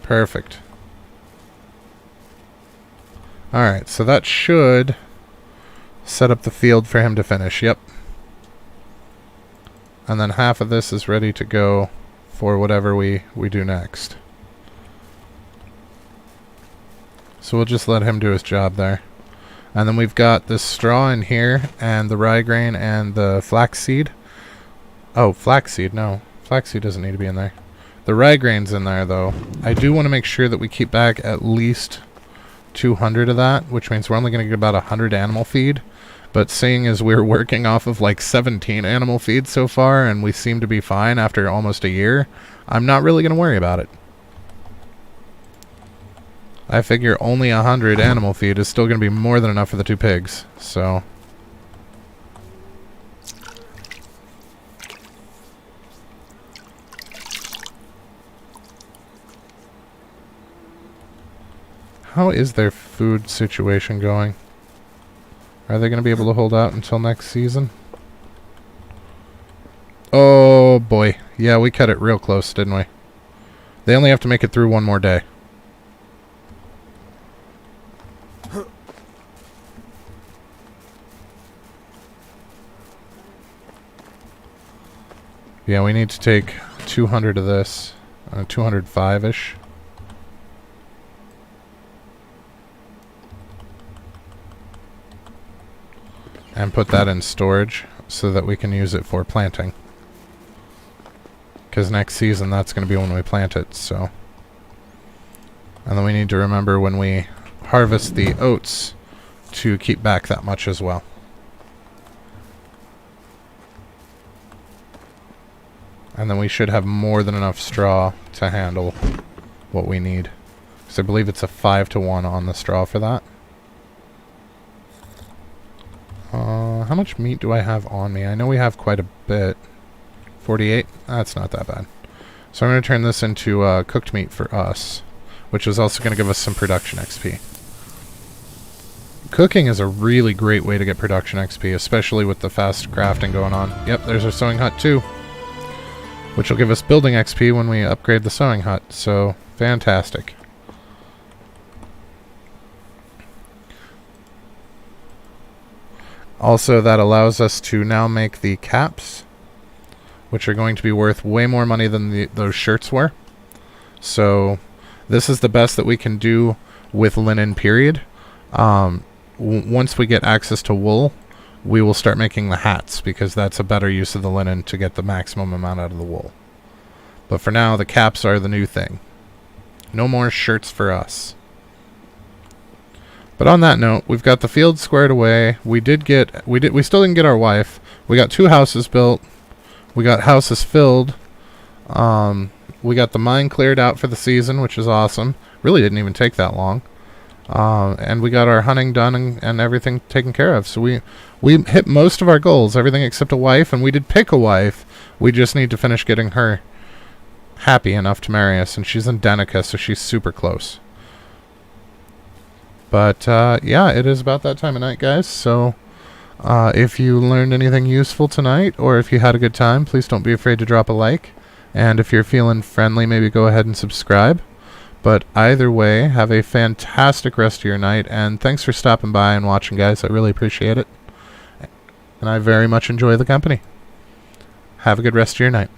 Perfect. Alright, so that should set up the field for him to finish. Yep. And then half of this is ready to go for whatever we do next. So we'll just let him do his job there. And then we've got this straw in here, and the rye grain and the flaxseed. Oh, flaxseed, no. Flaxseed doesn't need to be in there. The rye grain's in there, though. I do want to make sure that we keep back at least 200 of that, which means we're only going to get about 100 animal feed. But seeing as we're working off of like 17 animal feed so far, and we seem to be fine after almost a year, I'm not really going to worry about it. I figure only 100 animal feed is still going to be more than enough for the 2 pigs, so... How is their food situation going? Are they going to be able to hold out until next season? Oh boy. Yeah, we cut it real close, didn't we? They only have to make it through one more day. Yeah, we need to take 200 of this. 205-ish. And put that in storage so that we can use it for planting. Because next season, that's going to be when we plant it, so... And then we need to remember when we harvest the oats to keep back that much as well. And then we should have more than enough straw to handle what we need. Because I believe it's a 5-to-1 on the straw for that. How much meat do I have on me? I know we have quite a bit. 48? That's not that bad. So I'm going to turn this into cooked meat for us, which is also going to give us some production XP. Cooking is a really great way to get production XP, especially with the fast crafting going on. Yep, there's our sewing hut too, which will give us building XP when we upgrade the sewing hut, so fantastic. Also, that allows us to now make the caps, which are going to be worth way more money than those shirts were. So, this is the best that we can do with linen, period. Once we get access to wool, we will start making the hats, because that's a better use of the linen to get the maximum amount out of the wool. But for now, the caps are the new thing. No more shirts for us. But on that note, we've got the field squared away. We still didn't get our wife. We got 2 houses built. We got houses filled. We got the mine cleared out for the season, which is awesome. Really didn't even take that long. And we got our hunting done and everything taken care of. So we hit most of our goals, everything except a wife, and we did pick a wife. We just need to finish getting her happy enough to marry us, and she's in Danica, so she's super close. But, yeah, it is about that time of night, guys, so If you learned anything useful tonight, or if you had a good time, please don't be afraid to drop a like. And if you're feeling friendly, maybe go ahead and subscribe. But either way, have a fantastic rest of your night, and thanks for stopping by and watching, guys. I really appreciate it. And I very much enjoy the company. Have a good rest of your night.